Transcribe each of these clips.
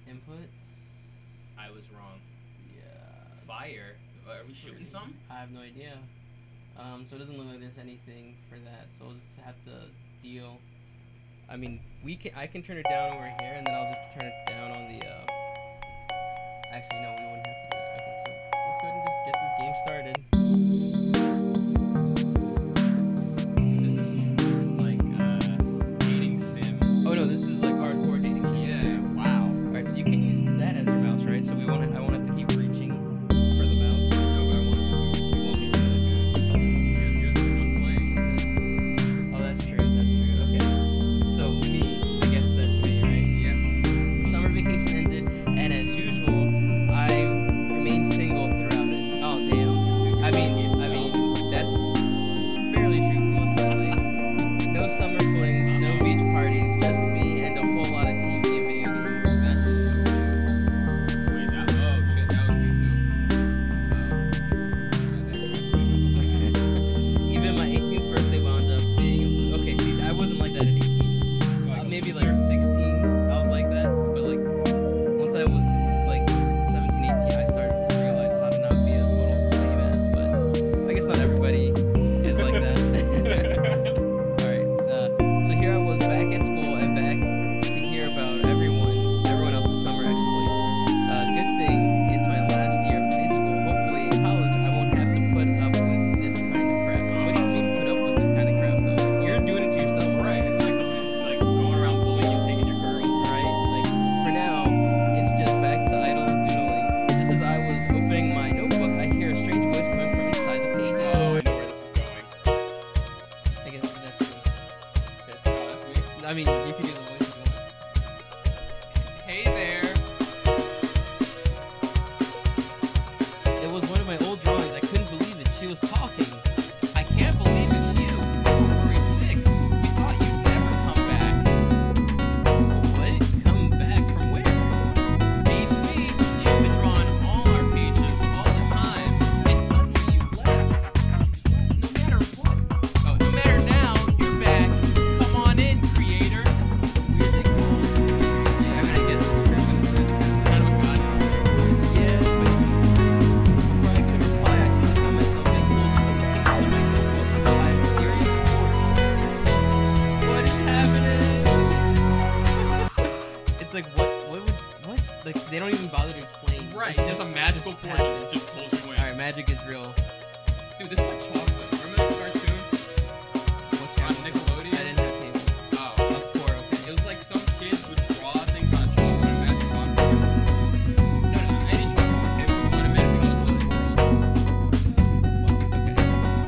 Inputs. I was wrong. Yeah. Fire. Are we shooting something? I have no idea. So it doesn't look like there's anything for that. So we'll just have to deal. I mean, I can turn it down over here, and then I'll just turn it down on the. Actually, no, we wouldn't have to do that. Okay, so let's go ahead and just get this game started. Oh no, this is like hardcore dating sim. Yeah, wow. Alright, so you can use that as your mouse, right? So I won't have to keep reaching for the mouse. No, but you want me to you're the one playing. Oh, that's true, okay. So me, I guess that's me, right? Yeah. Summer vacation ended, and as usual, I remained single throughout it. Oh, damn. I mean, that's fairly true for most likely. No summer flings, no beach parties, just me and a whole lot of TV and video games. Wait, oh shit, that was me too. Even my 18th birthday wound up being. Okay, see, I wasn't like that at 18. Maybe like 16, I was like that. But like, once I was like 17, 18, I started to realize how to not be a total lame ass. But I guess not everybody is like that. Alright, so here I was back at school and back to hear about everyone else's summer exploits. Good thing it's my last year of high school. Hopefully in college I won't have to put up with this kind of crap. What do you mean put up with this kind of crap though? Like, you're doing it to yourself. Right, it's like somebody's like going around bullying you, taking your girls. Right? Like, for now, it's just back to idle doodling. Just as I was opening my notebook, I hear a strange voice coming from inside the pages. Oh, I know where this is going. I guess that's me. That's me. I mean, you can do the voice if you want. Hey there. It was one of my old drawings. I couldn't believe it. She was talking. I can't believe it's you. Great sick. We thought you'd never come back. What? Come back from where? It's me. You used to draw on all our pages all the time, and suddenly you left. No matter what. Oh, no matter now, you're back. Come on in, creator. It's weird they call it. Yeah, I mean, I guess it's true. Kind of a god. Yeah, but even before I could reply, I suddenly found myself making multiple pages of my notebook by mysterious forces. What is happening? It's like, what? Like, they don't even bother to explain. Right, It's just a magical force happens. that just pulls you in. Alright, magic is real. Dude, this is like chocolate. Remember that cartoon What on channel? Nickelodeon? I didn't have cable. Oh. Of course, okay. It was like some kids would draw things on chalkboard, a magic chalkboard. No, any chalkboard. It was what it meant because it was world. Okay.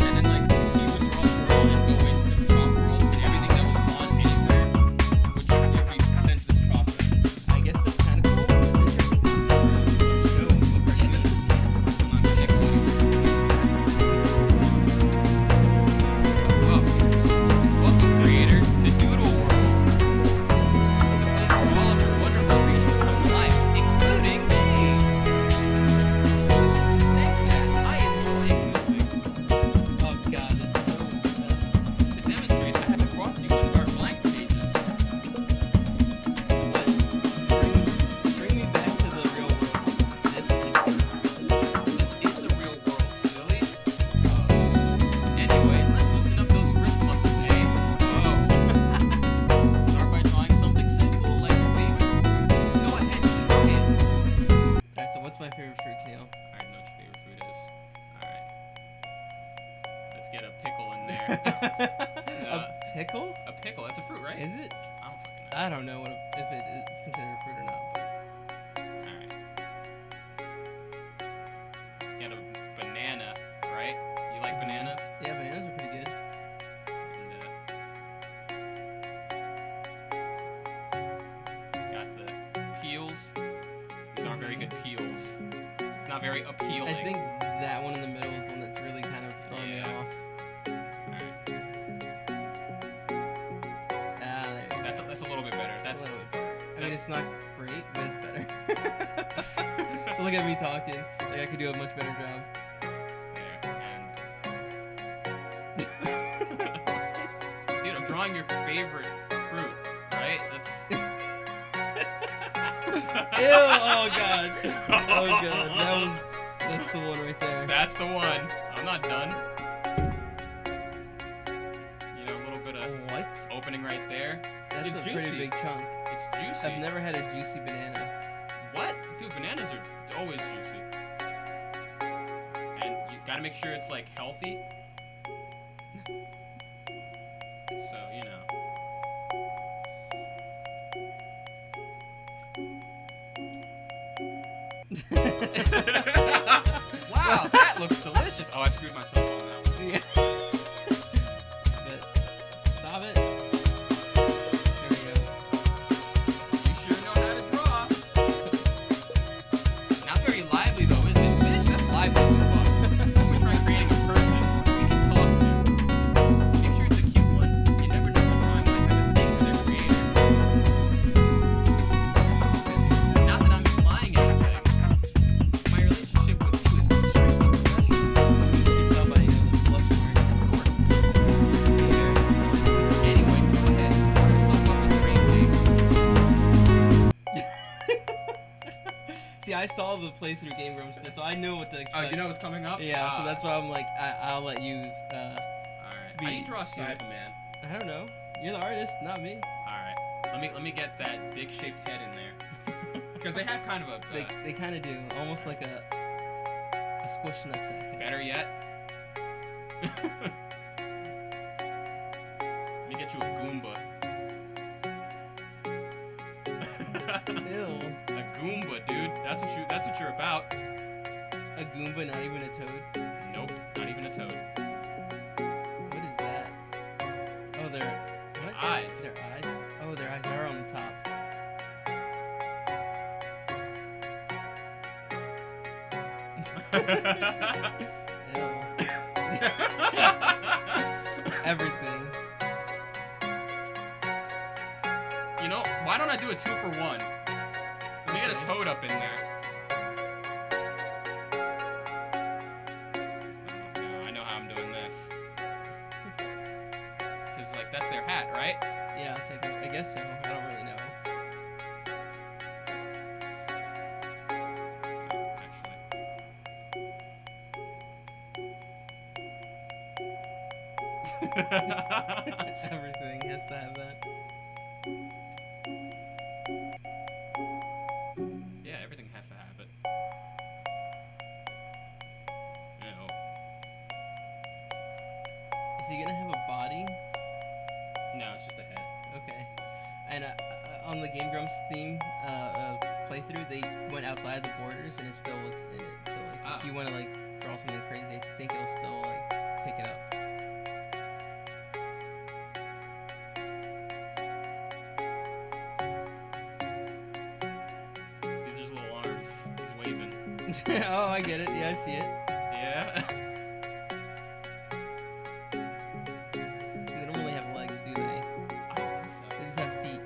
And then like he would draw the world and go into the chalk world, and everything that was drawn anywhere would be sent to this chalk world. I guess that's kind of cool. It's interesting concept. Show. Yeah, that's on Nickelodeon. Welcome, creator, to Doodle World, the place where all of your wonderful creations come to life, including me. Thanks, man. I enjoy existing. Oh god, that's so To demonstrate, I have brought you one of our blank pages. But bring me back to the real world. This instant. This is the real world, silly. Anyway, let's loosen up those wrist muscles, eh? Start by drawing something simple, like a baby. Go ahead, keep going. Alright, so what's my favorite fruit, Kale? I already know what your favorite fruit is. Alright. Let's get a pickle in there. A pickle? A pickle, that's a fruit, right? Is it? I don't fucking know. I don't know if it is considered a fruit or not, but Alright. You got a banana, right? You like bananas? yeah, bananas are pretty good. And got the peels. These aren't very good peels. It's not very appealing. I think that one in the middle is the one that's really kind of throwing me Yeah. off. Alright. There you go. That's a little bit better. A That's little bit better. I mean, it's not great, but it's better. Look at me talking. Like I could do a much better job. there. And dude, I'm drawing your favorite fruit, right? That's Oh god. Oh god. That's the one right there. That's the one. I'm not done. You know, a little bit of what? Opening right there. That's It's a juicy. pretty big chunk. It's juicy. I've never had a juicy banana. What? Dude, bananas are always juicy. And you gotta make sure it's like healthy. So, you know. Wow, that looks delicious. Oh, I screwed myself on that one. Yeah. But stop it. There we go. You sure know how to draw. Not very lively though, is it? Bitch, that's lively as fuck. We try creating a person we can talk to. Make sure it's a cute one. You never know when one might have a thing for their creator. Not that I'm implying anything. My relationship with you is strictly professional. You can tell by the blush marks. Anyway, go ahead. Start yourself up with Dream Date. See, I saw the playthrough Game Grumps, so I know what to expect. Oh, you know what's coming up? Yeah, so that's why I'm like, I'll let you. Alright. How do you draw a Cyberman? I don't know. You're the artist, not me. Alright. Let me get that dick-shaped head in there. Because they have kind of a... They kind of do, almost like a squish nutsack. better yet. Let me get you a Goomba. Ew. A Goomba, dude. That's what you're about. A Goomba, not even a toad. Nope, not even a toad. What is that? Oh, they're what? Eyes. Their eyes. Oh, their eyes are on the top. Ew. Everything. You know, why don't I do a 2-for-1? Let me get a toad up in there. Oh, I know how I'm doing this. Because, like, that's their hat, right? Yeah, technically, I guess so. I don't really know. Everything has to have that. Yeah, everything has to have it. Ew. Is he gonna have a body? No, it's just a head. Okay. And on the Game Grumps theme playthrough, they went outside the borders and it still was in it. So like, if you want to like draw something crazy, I think it'll still like pick it up. These are his little arms. He's waving. Oh, I get it. Yeah, I see it. Yeah. They don't really have legs, do they? I don't think so. They just have feet.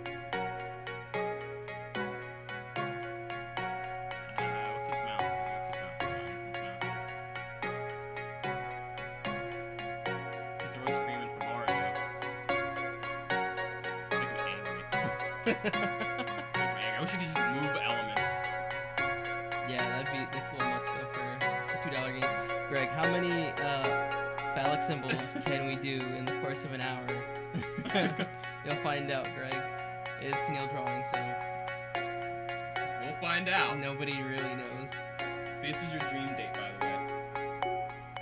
What's his mouth? What's his mouth? He's always screaming for Mario. It's making me angry. It's making me angry. I wish you could just move elements. Yeah, that's a little much though for a $2 game. Greg, how many phallic symbols can we do in the course of an hour? You'll find out, Greg. It is Keneal drawing, so We'll find out. nobody really knows. This is your dream date, by the way.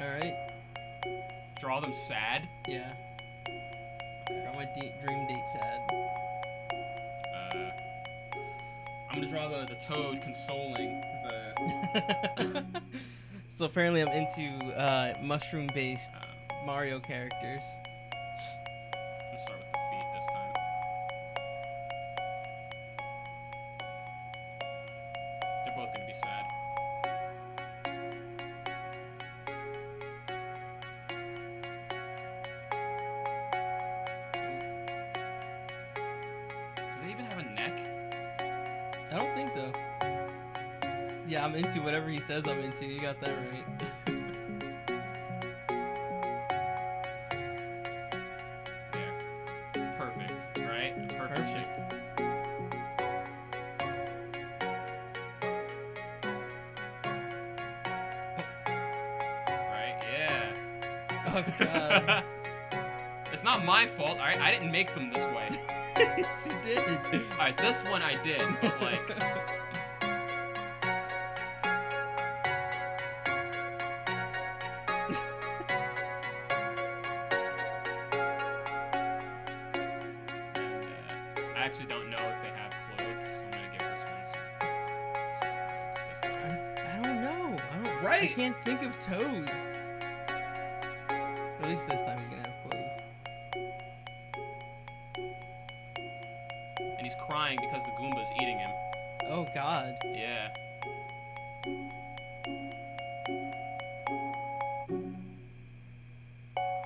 Alright? Draw them sad. Yeah. Draw my dream date sad. I'm gonna draw the toad consoling the. So apparently I'm into mushroom-based Mario characters. I'm gonna start with the feet this time. They're both gonna be sad. Do they even have a neck? I don't think so. Yeah, I'm into whatever he says I'm into. You got that right. There. Perfect, right? Perfect shape. Oh god. It's not my fault, alright? I didn't make them this way. Yes, you did. Alright, this one I did, but like... I actually don't know if they have clothes. I'm gonna give this one some clothes this time. I don't know. I Right. can't think of Toad. At least this time he's gonna have clothes. And he's crying because the Goomba's eating him. Oh god. Yeah.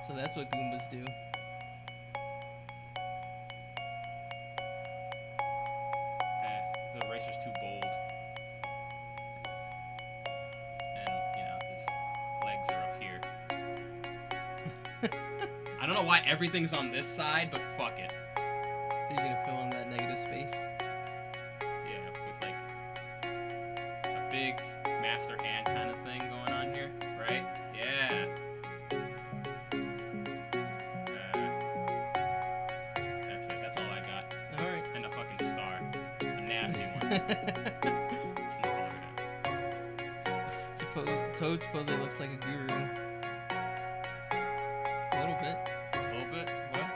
So that's what Goombas do. The racer's too bold. And, you know, his legs are up here. I don't know why everything's on this side, but fuck it. Are you gonna fill in that negative space? Yeah, with like a big master hand kind of thing going on here, right? Yeah. That's it. That's all I got. All right. And a fucking star, a nasty one. Toad supposedly looks like a guru. A little bit. A little bit. What?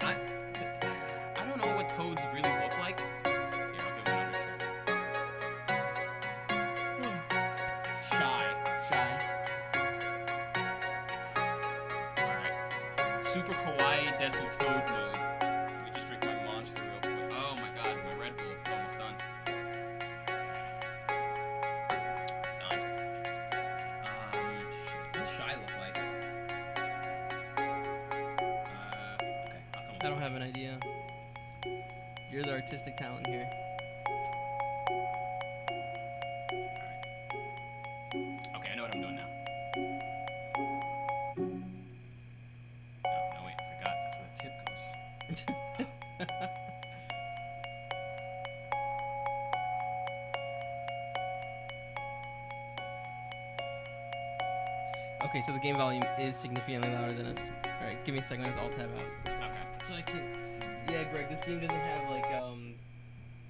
I don't know what toads really look like. Here, I'll give it another shirt. Shy. Alright. Super kawaii desu toad mode. Let me just drink my monster real quick. Oh my god, my Red Bull is almost done. It's done. Shit. What does Shy look like? Okay, I'll come I don't have an idea. You're the artistic talent here. Okay, I know what I'm doing now. No, wait, I forgot. That's where the tip goes. Okay, so the game volume is significantly louder than us. Alright, give me a second, I have to alt tab out. Okay. So I can... Yeah, Greg, this game doesn't have, like,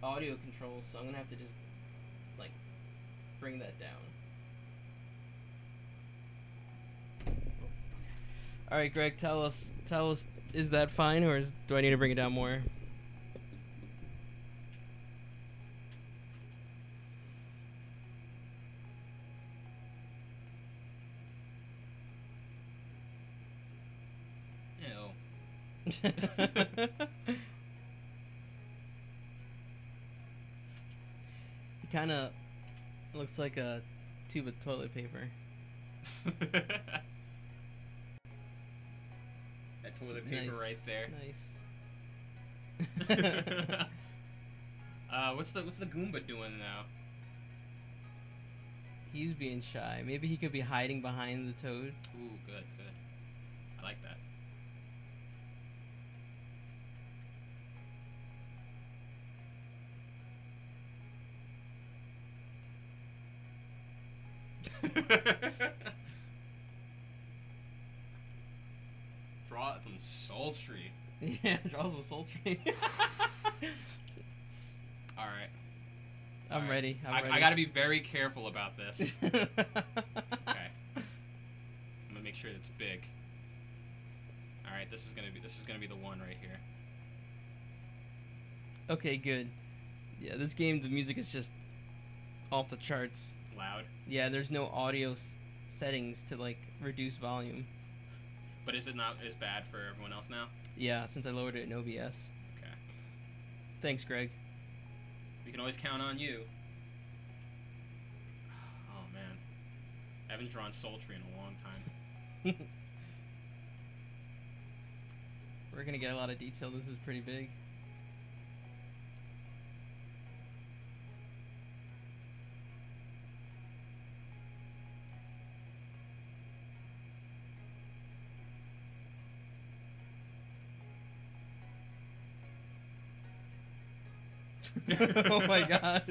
audio controls, so I'm gonna have to just, like, bring that down. Alright, Greg, tell us, is that fine, or do I need to bring it down more? Ew. He kind of looks like a tube of toilet paper. That toilet paper right there. Nice. What's the Goomba doing now? He's being shy. Maybe he could be hiding behind the toad. Ooh, good. I like that. Draw them sultry. Yeah, draws with sultry. Alright. I'm ready. I gotta be very careful about this. Okay. I'm gonna make sure it's big. Alright, this is gonna be the one right here. Okay, good. Yeah, this game, the music is just off the charts. Loud. Yeah, there's no audio settings to, like, reduce volume. But is it not as bad for everyone else now? Yeah, since I lowered it in OBS. Okay. Thanks, Greg. We can always count on you. Oh, man. I haven't drawn sultry in a long time. We're gonna get a lot of detail. This is pretty big. Oh my god.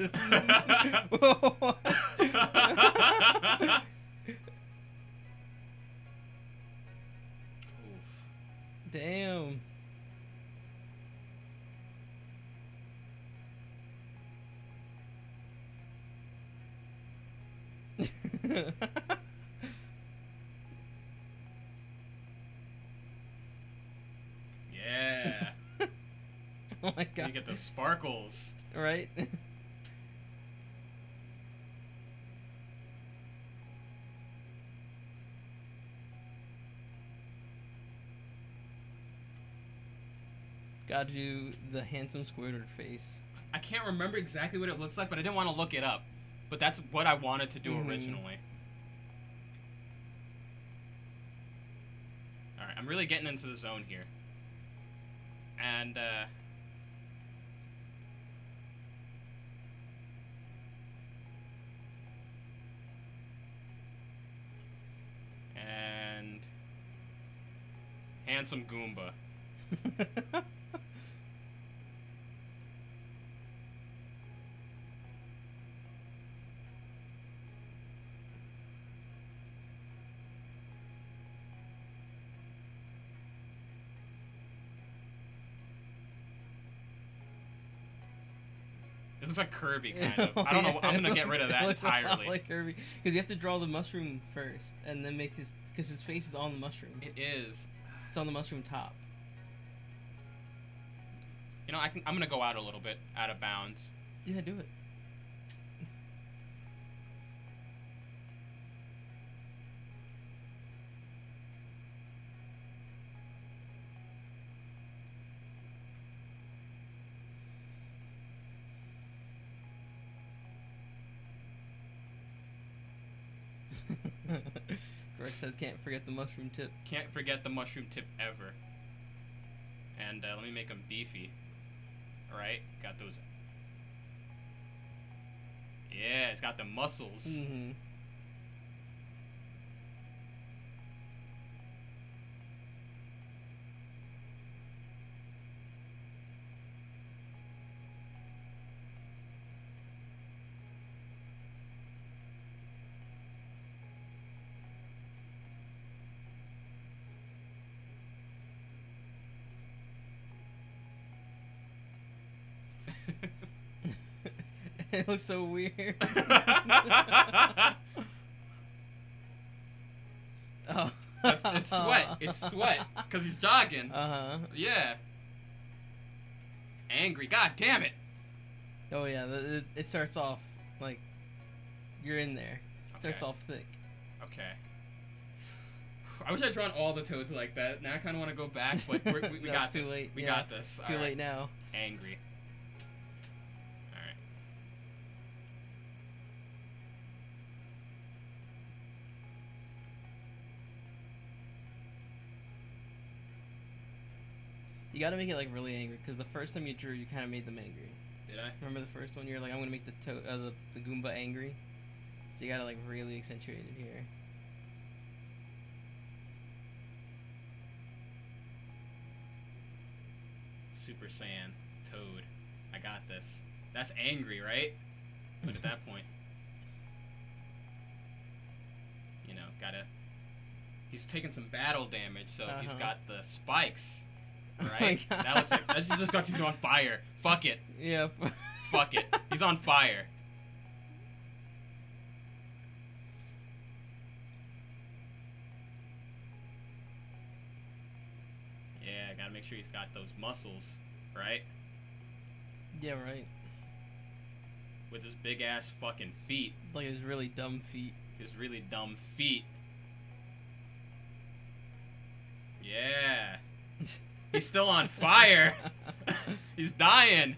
Yeah. Oh my god. You get those sparkles. Right? Gotta do the handsome Squidward face. I can't remember exactly what it looks like, but I didn't want to look it up. But that's what I wanted to do originally. Alright, I'm really getting into the zone here. And, handsome Goomba. It looks like Kirby, kind of. I don't know. I'm gonna get rid of that entirely. Like Kirby, because you have to draw the mushroom first, and then make his, because his face is on the mushroom. It is. It's on the mushroom top. You know, I'm gonna go out a little bit, out of bounds. Yeah, do it. Greg says can't forget the mushroom tip. Can't forget the mushroom tip ever. And let me make them beefy. Alright, got those. Yeah, it's got the muscles. Mm-hmm. It looks so weird. Oh. It's sweat. It's sweat. Because he's jogging. Uh-huh. Yeah. Angry. God damn it. Oh, yeah. It starts off, like, you're in there. It starts off thick. Okay. I wish I'd drawn all the toads like that. Now I kind of want to go back, but we got this. Too late. We got this. Too late now. Angry. You gotta make it like really angry, because the first time you drew, you kind of made them angry. Did I? Remember the first one? You're like, I'm gonna make the Goomba angry. So you gotta like really accentuate it here. Super Saiyan Toad. I got this. That's angry, right? But at that point, you know, gotta. He's taking some battle damage, so he's got the spikes. Right? Oh that looks like that's just got he's on fire. Fuck it. Yeah. Fuck it. He's on fire. Yeah, gotta make sure he's got those muscles, right? Yeah, right. With his big ass fucking feet. Like his really dumb feet. His really dumb feet. Yeah. He's still on fire. He's dying.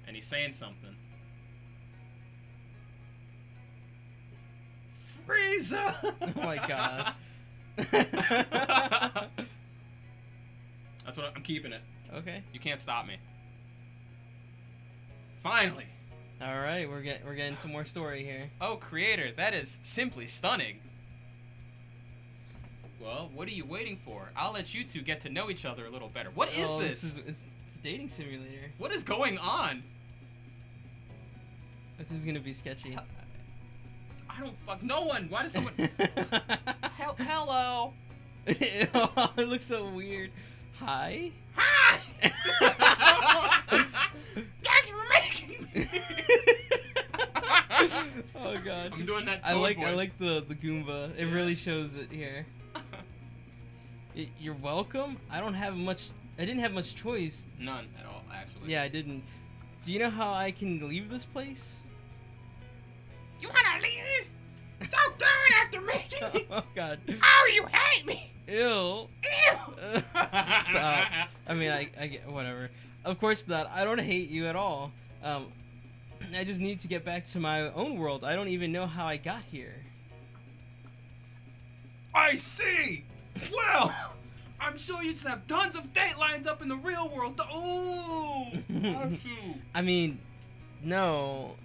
And he's saying something. Frieza! Oh my god. That's what I'm keeping it. Okay. You can't stop me. Finally. All right, we're getting some more story here. Oh, creator, that is simply stunning. Well, what are you waiting for? I'll let you two get to know each other a little better. What is this? It's a dating simulator. What is going on? This is gonna be sketchy. I don't fuck no one. Why does someone? Hello. It looks so weird. Hi. Hi. Thanks for making me. that I toad like voice. the Goomba. It Yeah. really shows it here. You're welcome. I didn't have much choice. None at all, actually. Yeah, I didn't. Do you know how I can leave this place? You wanna leave? Don't do it after making me. Oh God. Oh, you hate me. Ew. Ew. Stop. I mean, I get whatever. Of course not. I don't hate you at all. I just need to get back to my own world. I don't even know how I got here. I see. Well, I'm sure you just have tons of date lines up in the real world. Ooh. I mean, no,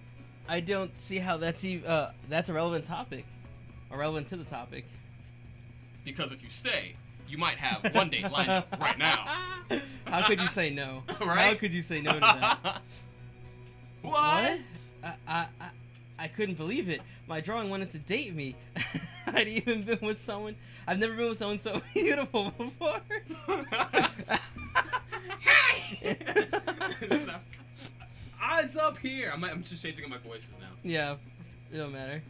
I don't see how that's a relevant topic, or relevant to the topic. Because if you stay, you might have one date lined up right now. How could you say no? Right? How could you say no to that? What? I couldn't believe it. My drawing wanted to date me. I'd even been with someone. I've never been with someone so beautiful before. Hey! Eyes up here. I'm just changing up my voices now. Yeah, it don't matter.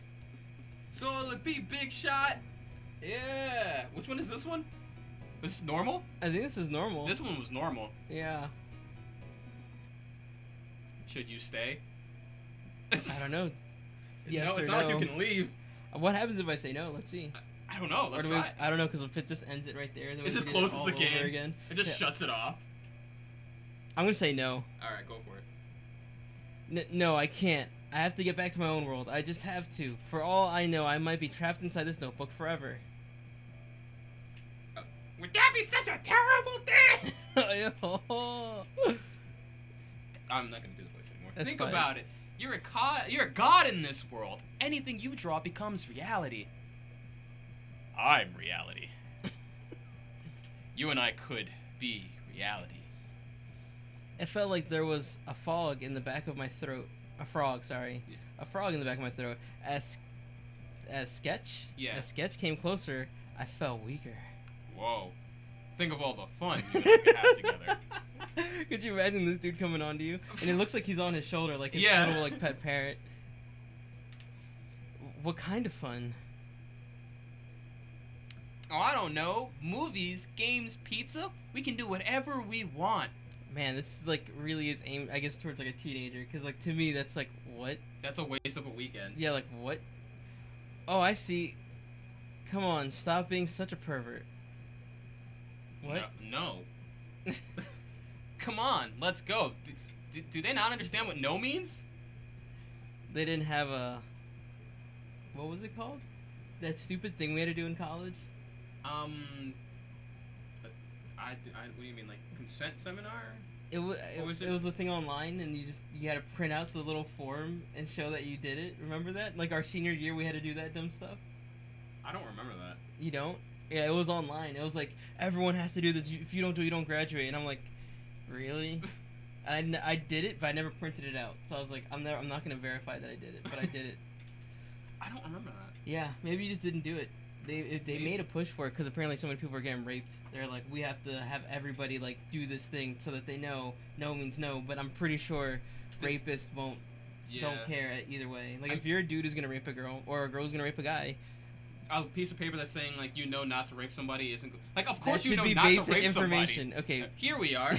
So will it be Big Shot? Yeah. Which one is this one? Was this normal? I think this is normal. This one was normal. Yeah. Should you stay? I don't know. Yes no, or it's not no. like you can leave. What happens if I say no? Let's see. I don't know. Or Let's do we, try. I don't know, because if it just ends it right there, then we It just can do closes all the over game. again. It just Yeah. shuts it off. I'm gonna say no. All right, go for it. No, I can't. I have to get back to my own world. I just have to. For all I know, I might be trapped inside this notebook forever. Would that be such a terrible thing? I'm not gonna do the voice anymore. That's Think fine. about it. You're a god in this world. Anything you draw becomes reality. I'm reality. You and I could be reality. It felt like there was a fog in the back of my throat. A frog, sorry. Yeah. A frog in the back of my throat. As Sketch? Yeah. As Sketch came closer, I felt weaker. Whoa. Think of all the fun you and I could have together. Could you imagine this dude coming on to you? And it looks like he's on his shoulder, like his Yeah. little like pet parrot. What kind of fun? Oh, I don't know. Movies, games, pizza. We can do whatever we want. Man, this is like really is aimed, I guess, towards like a teenager. Because like to me, that's like what? That's a waste of a weekend. Yeah, like what? Oh, I see. Come on, stop being such a pervert. What? No. Come on, let's go. Do they not understand what no means? They didn't have a. What was it called? That stupid thing we had to do in college. What do you mean, like consent seminar? It was. What was It it? was the thing online, and you had to print out the little form and show that you did it. Remember that? Like our senior year, we had to do that dumb stuff. I don't remember that. You don't? Yeah, it was online. It was like everyone has to do this. If you don't do it, you don't graduate. And I'm like, really? I did it, but I never printed it out. So I was like, I'm not gonna verify that I did it, but I did it. I don't remember that. Yeah, maybe you just didn't do it. They made a push for it because apparently so many people are getting raped. They're like, we have to have everybody like do this thing so that they know no means no. But I'm pretty sure rapists don't care either way. Like if you're a dude who's gonna rape a girl or a girl's gonna rape a guy, A piece of paper that's saying like not to rape somebody isn't like of that course should you know be not to basic rape information. somebody. Okay. Here we are.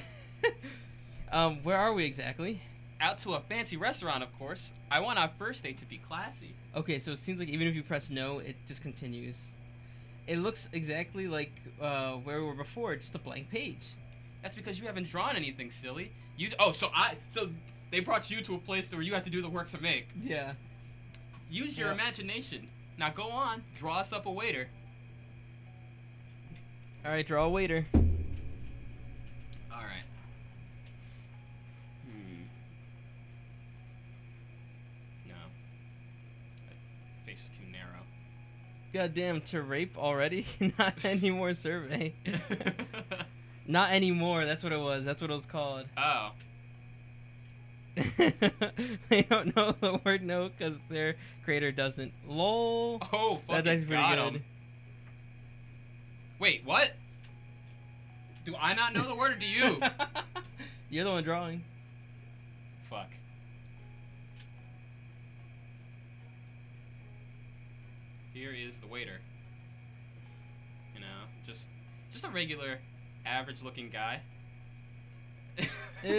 Where are we exactly? Out to a fancy restaurant, of course. I want our first date to be classy. Okay, so it seems like even if you press no, it just continues. It looks exactly like where we were before, just a blank page. That's because you haven't drawn anything, silly. So they brought you to a place where you have to do the work to make. Yeah. Use your Yep. imagination. Now go on, draw us up a waiter. All right, draw a waiter. All right. No. That face is too narrow. Goddamn, to rape already? Not anymore survey. Not anymore, that's what it was. That's what it was called. Oh. They don't know the word no because their creator doesn't. LOL. Oh, fucking That's actually pretty got good. 'em. Wait, what? Do I not know the word or do you? You're the one drawing. Fuck. here is the waiter. You know, just a regular, average-looking guy. Ew.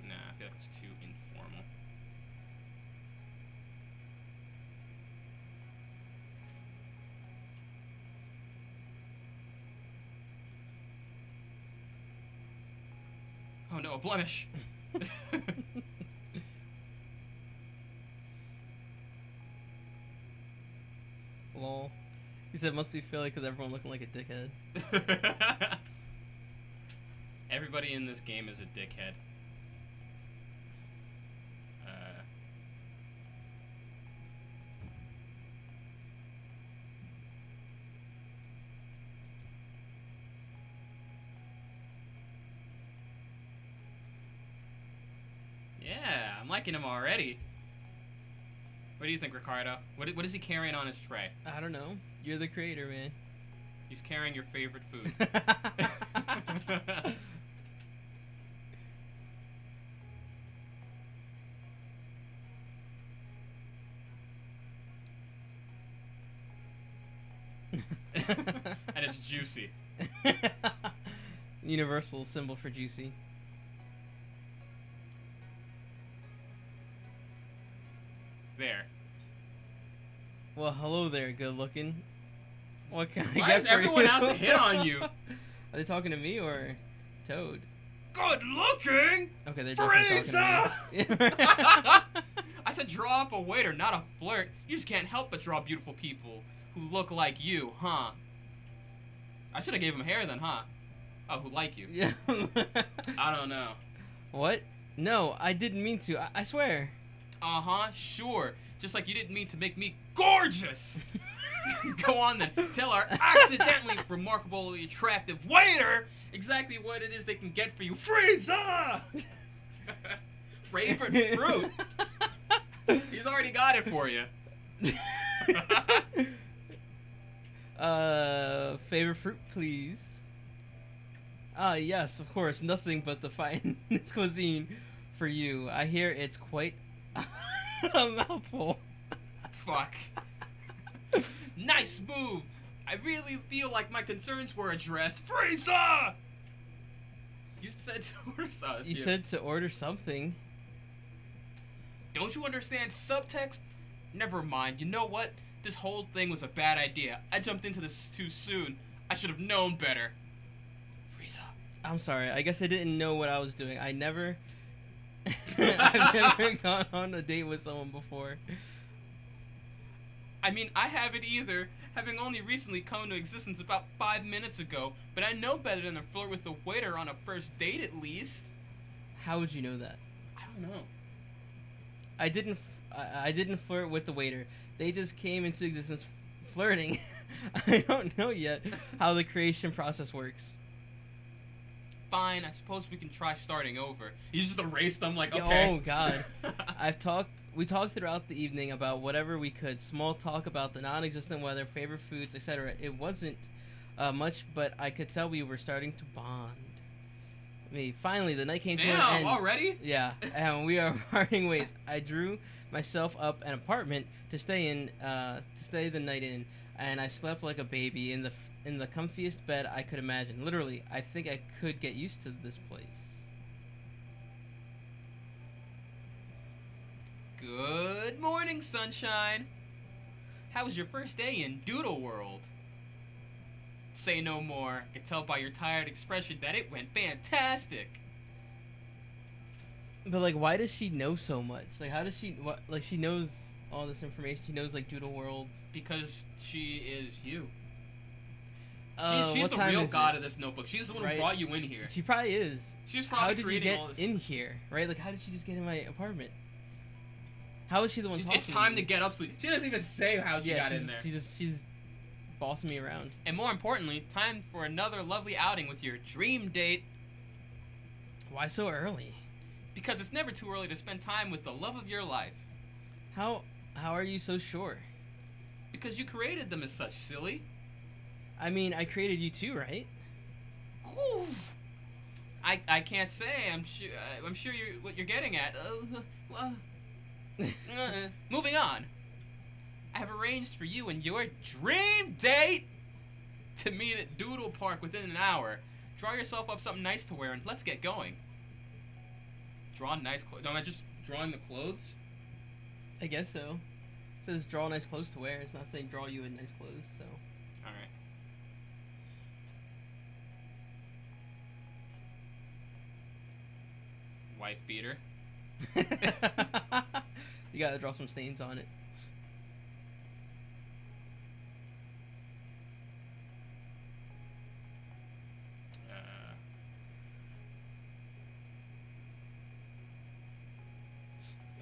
Nah, I feel like it's too informal. Oh no, a blemish! Lol. He said, must be Philly because everyone looking like a dickhead. Everybody in this game is a dickhead. Yeah, I'm liking him already. What do you think, Ricardo? What is he carrying on his tray? I don't know. You're the creator, man. He's carrying your favorite food. And it's juicy. Universal symbol for juicy. There. Well, hello there, good looking. What can I Why get is for everyone you? out to hit on you? Are they talking to me or Toad? Good looking! Okay, they're definitely talking to me. I said draw up a waiter, not a flirt. You just can't help but draw beautiful people who look like you, huh? I should have gave him hair then, huh? Oh, who like you? Yeah. I don't know. What? No, I didn't mean to. I swear. Uh-huh, sure. Just like you didn't mean to make me gorgeous. Go on then. Tell our accidentally remarkably attractive waiter exactly what it is they can get for you. Frieza! Favorite fruit. He's already got it for you. Favorite fruit, please. Yes, of course. Nothing but the finest cuisine for you. I hear it's quite a mouthful. Fuck. Nice move. I really feel like my concerns were addressed. Frieza! You said to order something. You said to order something. Don't you understand subtext? Never mind. You know what? This whole thing was a bad idea. I jumped into this too soon. I should have known better. Frieza. I'm sorry. I guess I didn't know what I was doing. I've never gone on a date with someone before. I mean, I haven't either, having only recently come into existence about 5 minutes ago, but I know better than to flirt with a waiter on a first date at least. How would you know that? I don't know. I didn't flirt with the waiter. They just came into existence flirting. I don't know yet how the creation process works. Fine, I suppose we can try starting over. You just erase them like, Yeah, okay. oh god. We talked throughout the evening about whatever we could. Small talk about the non-existent weather, favorite foods, etc. It wasn't much, but I could tell we were starting to bond. Finally, the night came to an end. Already? Yeah, and we are parting ways. I drew myself up an apartment to stay the night in, and I slept like a baby in the comfiest bed I could imagine. Literally, I think I could get used to this place. Good morning, sunshine. How was your first day in Doodle World? Say no more. I can tell by your tired expression that it went fantastic. But like, why does she know so much? Like, how does she? Like, she knows all this information. She knows like Doodle World Because she is you. She's what the time real is god it? of this notebook. She's the one Right. who brought you in here. She probably is. She's probably How did you creating get all this. in here? Right? Like, how did she just get in my apartment? How is she the one talking? It's time to get up, sleep. She doesn't even say how she got in there. She's bossing me around. And more importantly, time for another lovely outing with your dream date. Why so early? Because it's never too early to spend time with the love of your life. How are you so sure? Because you created them as such, silly. I mean, I created you too, right? Oof. I can't say. I'm sure what you're getting at. Well, moving on. I have arranged for you and your dream date to meet at Doodle Park within an hour. Draw yourself up something nice to wear and let's get going. Draw nice clothes. Am I just drawing the clothes? I guess so. It says draw nice clothes to wear. It's not saying draw you in nice clothes, so. Alright. Wife beater. You gotta draw some stains on it.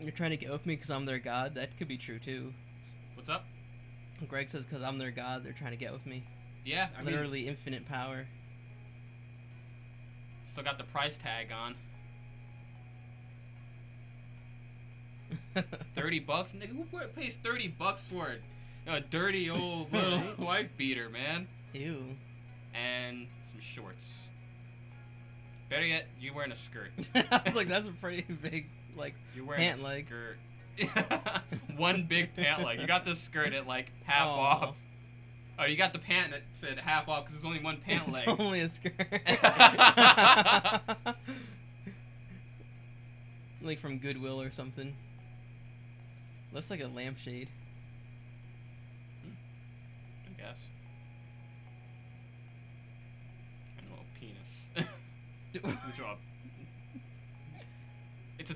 You're trying to get with me because I'm their god? That could be true too. What's up? Greg says because I'm their god, they're trying to get with me. Yeah, I mean, literally infinite power. Still got the price tag on. $30, nigga. Who pays $30 for a dirty old little wife beater, man? Ew. And some shorts. Better yet, you wearing a skirt. I was like, that's a pretty big, like, you're wearing pant a leg. Skirt. One big pant leg. You got the skirt at like half off. Oh, you got the pant that said half off because it's only one pant leg. It's only a skirt. Like from Goodwill or something. Looks like a lampshade. I guess. And a little penis. Good job.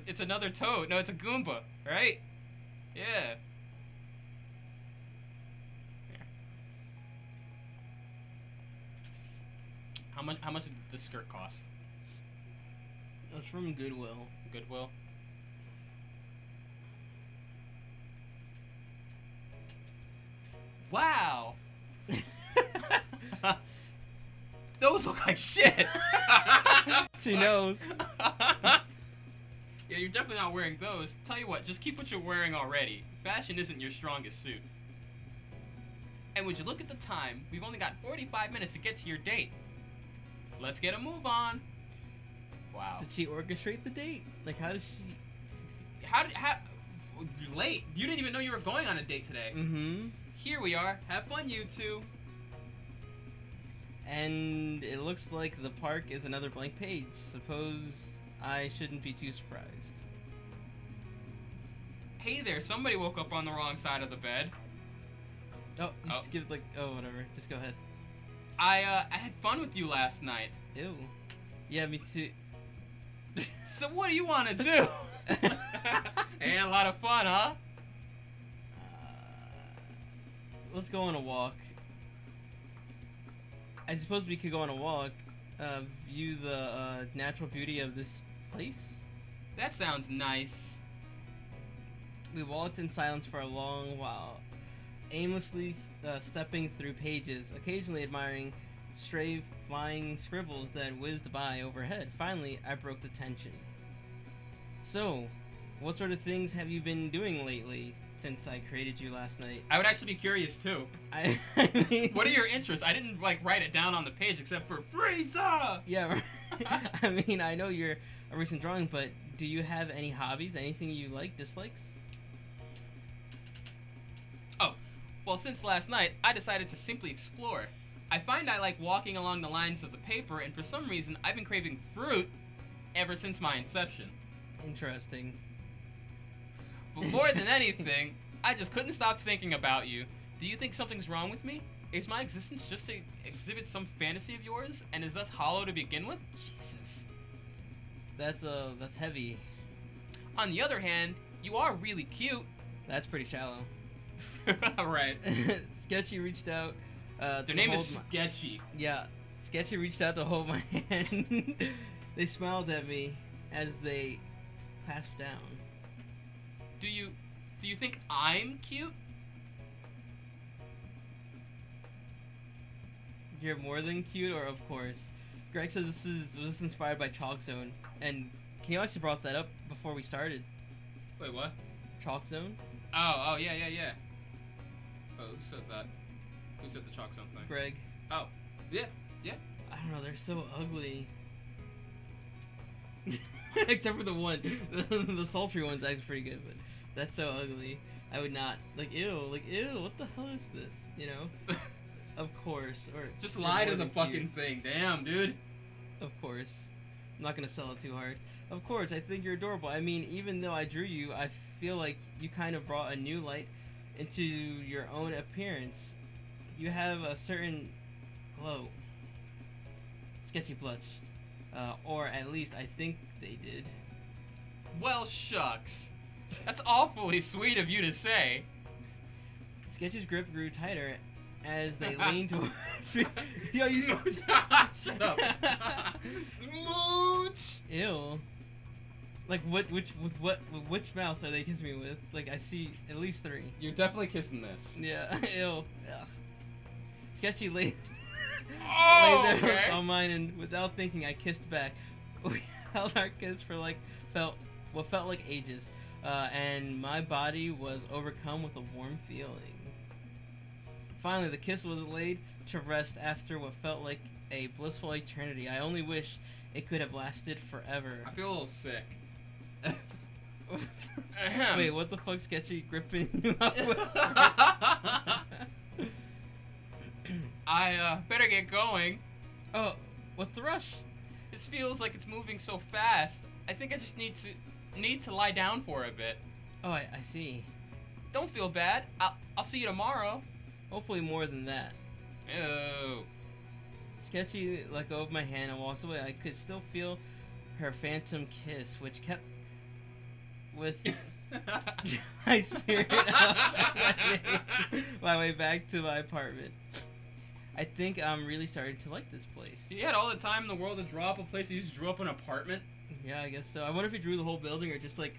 It's another toad. No, it's a Goomba, right? Yeah. There. How much did the skirt cost? It's from Goodwill. Goodwill. Wow. Those look like shit. She knows. Yeah, you're definitely not wearing those. Tell you what, just keep what you're wearing already. Fashion isn't your strongest suit. And would you look at the time? We've only got 45 minutes to get to your date. Let's get a move on. Wow. Did she orchestrate the date? Like, how does she... How late? You didn't even know you were going on a date today. Mm-hmm. Here we are. Have fun, you two. And it looks like the park is another blank page. Suppose I shouldn't be too surprised. Hey there, somebody woke up on the wrong side of the bed. Oh, you skipped like... Oh, whatever. Just go ahead. I had fun with you last night. Ew. Yeah, me too. So what do you want to do? Hey, a lot of fun, huh? Let's go on a walk. I suppose we could go on a walk, view the natural beauty of this place. That sounds nice. We walked in silence for a long while, aimlessly stepping through pages, occasionally admiring stray flying scribbles that whizzed by overhead. Finally, I broke the tension. So, what sort of things have you been doing lately since I created you last night? I would actually be curious too. I mean, what are your interests? I didn't like write it down on the page except for Frieza. Yeah, I mean, I know you're a recent drawing, but do you have any hobbies? Anything you like, dislikes? Oh, well, since last night, I decided to simply explore. I find I like walking along the lines of the paper, and for some reason, I've been craving fruit ever since my inception. Interesting. But more than anything, I just couldn't stop thinking about you. Do you think something's wrong with me? Is my existence just to exhibit some fantasy of yours, and is thus hollow to begin with? Jesus. That's heavy. On the other hand, you are really cute. That's pretty shallow. Right. Sketchy reached out. Their name is Sketchy. Yeah, Sketchy reached out to hold my hand. They smiled at me as they clasped down. Do you think I'm cute? You're more than cute, or of course. Greg says was this inspired by Chalk Zone, and you actually brought that up before we started. Wait, what? Chalk zone? Oh, yeah. Oh, who said that? Who said the chalk zone thing? Greg. Oh, yeah. I don't know, they're so ugly. Except for the one. The sultry one's actually pretty good, but that's so ugly. I would not. Like, ew, what the hell is this? You know? Of course. Or just lie to the fucking thing. Damn, dude. Of course. I'm not gonna sell it too hard. Of course, I think you're adorable. I mean, even though I drew you, I feel like you kind of brought a new light into your own appearance. You have a certain glow. Sketchy blushed. Or at least I think they did. Well, shucks. That's awfully sweet of you to say. Sketchy's grip grew tighter as they leaned towards me. Yo, you shut up. Smooch. Ew. Like which mouth are they kissing me with? Like I see at least 3. You're definitely kissing this. Yeah. Ew. Ugh. Sketchy laid Oh, their lips on mine, and without thinking, I kissed back. We held our kiss for what felt like ages, and my body was overcome with a warm feeling. Finally, the kiss was laid to rest after what felt like a blissful eternity. I only wish it could have lasted forever. I feel a little sick. Wait, what the fuck, Sketchy gripping you up with? I better get going. Oh, what's the rush? This feels like it's moving so fast. I think I just need to lie down for a bit. Oh, I see. Don't feel bad. I'll see you tomorrow. Hopefully more than that. Ew. Sketchy let go of my hand and walked away. I could still feel her phantom kiss, which kept with my spirit my way back to my apartment. I think I'm really starting to like this place. You had all the time in the world to draw up a place. You just drew up an apartment. Yeah, I guess so. I wonder if you drew the whole building or just like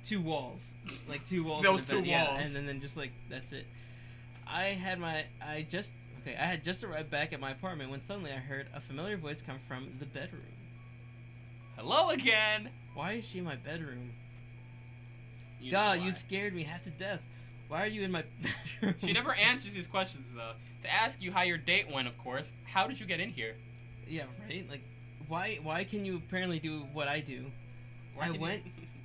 2 walls, like 2 walls. Those 2 walls. Yeah, and then just like that's it. I had just arrived back at my apartment when suddenly I heard a familiar voice come from the bedroom. Hello again. Why is she in my bedroom? You God, you scared me half to death. Why are you in my bedroom? She never answers these questions though. To ask you how your date went, of course. How did you get in here? Yeah, right. Like, why can you apparently do what I do?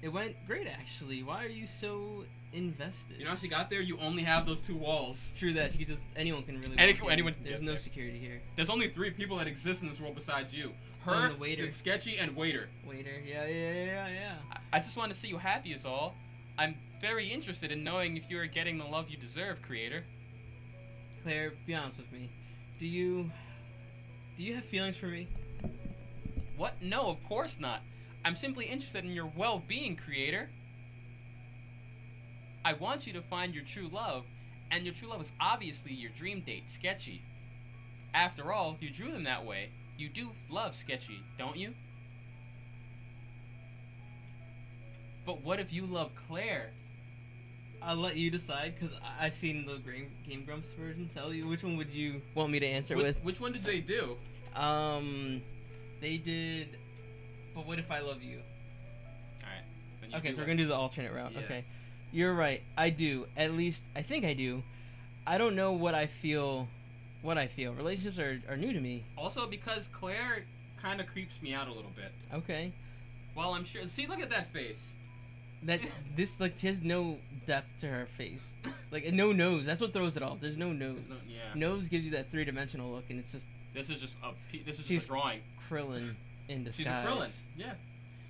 It went great actually. Why are you so invested? You know how she got there? You only have those 2 walls. True that. You could just anyone can really. Anyone. There's no security here. There's only 3 people that exist in this world besides you. Her, the waiter. Sketchy, and waiter. Waiter. Yeah. I just want to see you happy is all. I'm very interested in knowing if you are getting the love you deserve, creator. Claire, be honest with me. Do you have feelings for me? What? No, of course not. I'm simply interested in your well-being, creator. I want you to find your true love, and your true love is obviously your dream date, Sketchy. After all, you drew them that way. You do love Sketchy, don't you? But what if you love Claire? I'll let you decide, because I've seen the Game Grumps version. Tell you, which one would you want me to answer with? Which one did they do? They did, but what if I love you? Alright. Okay, so we're going to do the alternate route. Yeah. Okay. You're right. I do. At least, I think I do. I don't know what I feel. Relationships are new to me. Also, because Claire kind of creeps me out a little bit. Okay. Well, I'm sure. See, look at that face. She has no depth to her face. Like, no nose. That's what throws it off. There's no nose. Yeah. Nose gives you that 3-dimensional look, and it's just... This is just a drawing. Krillin in disguise. She's a Krillin, yeah.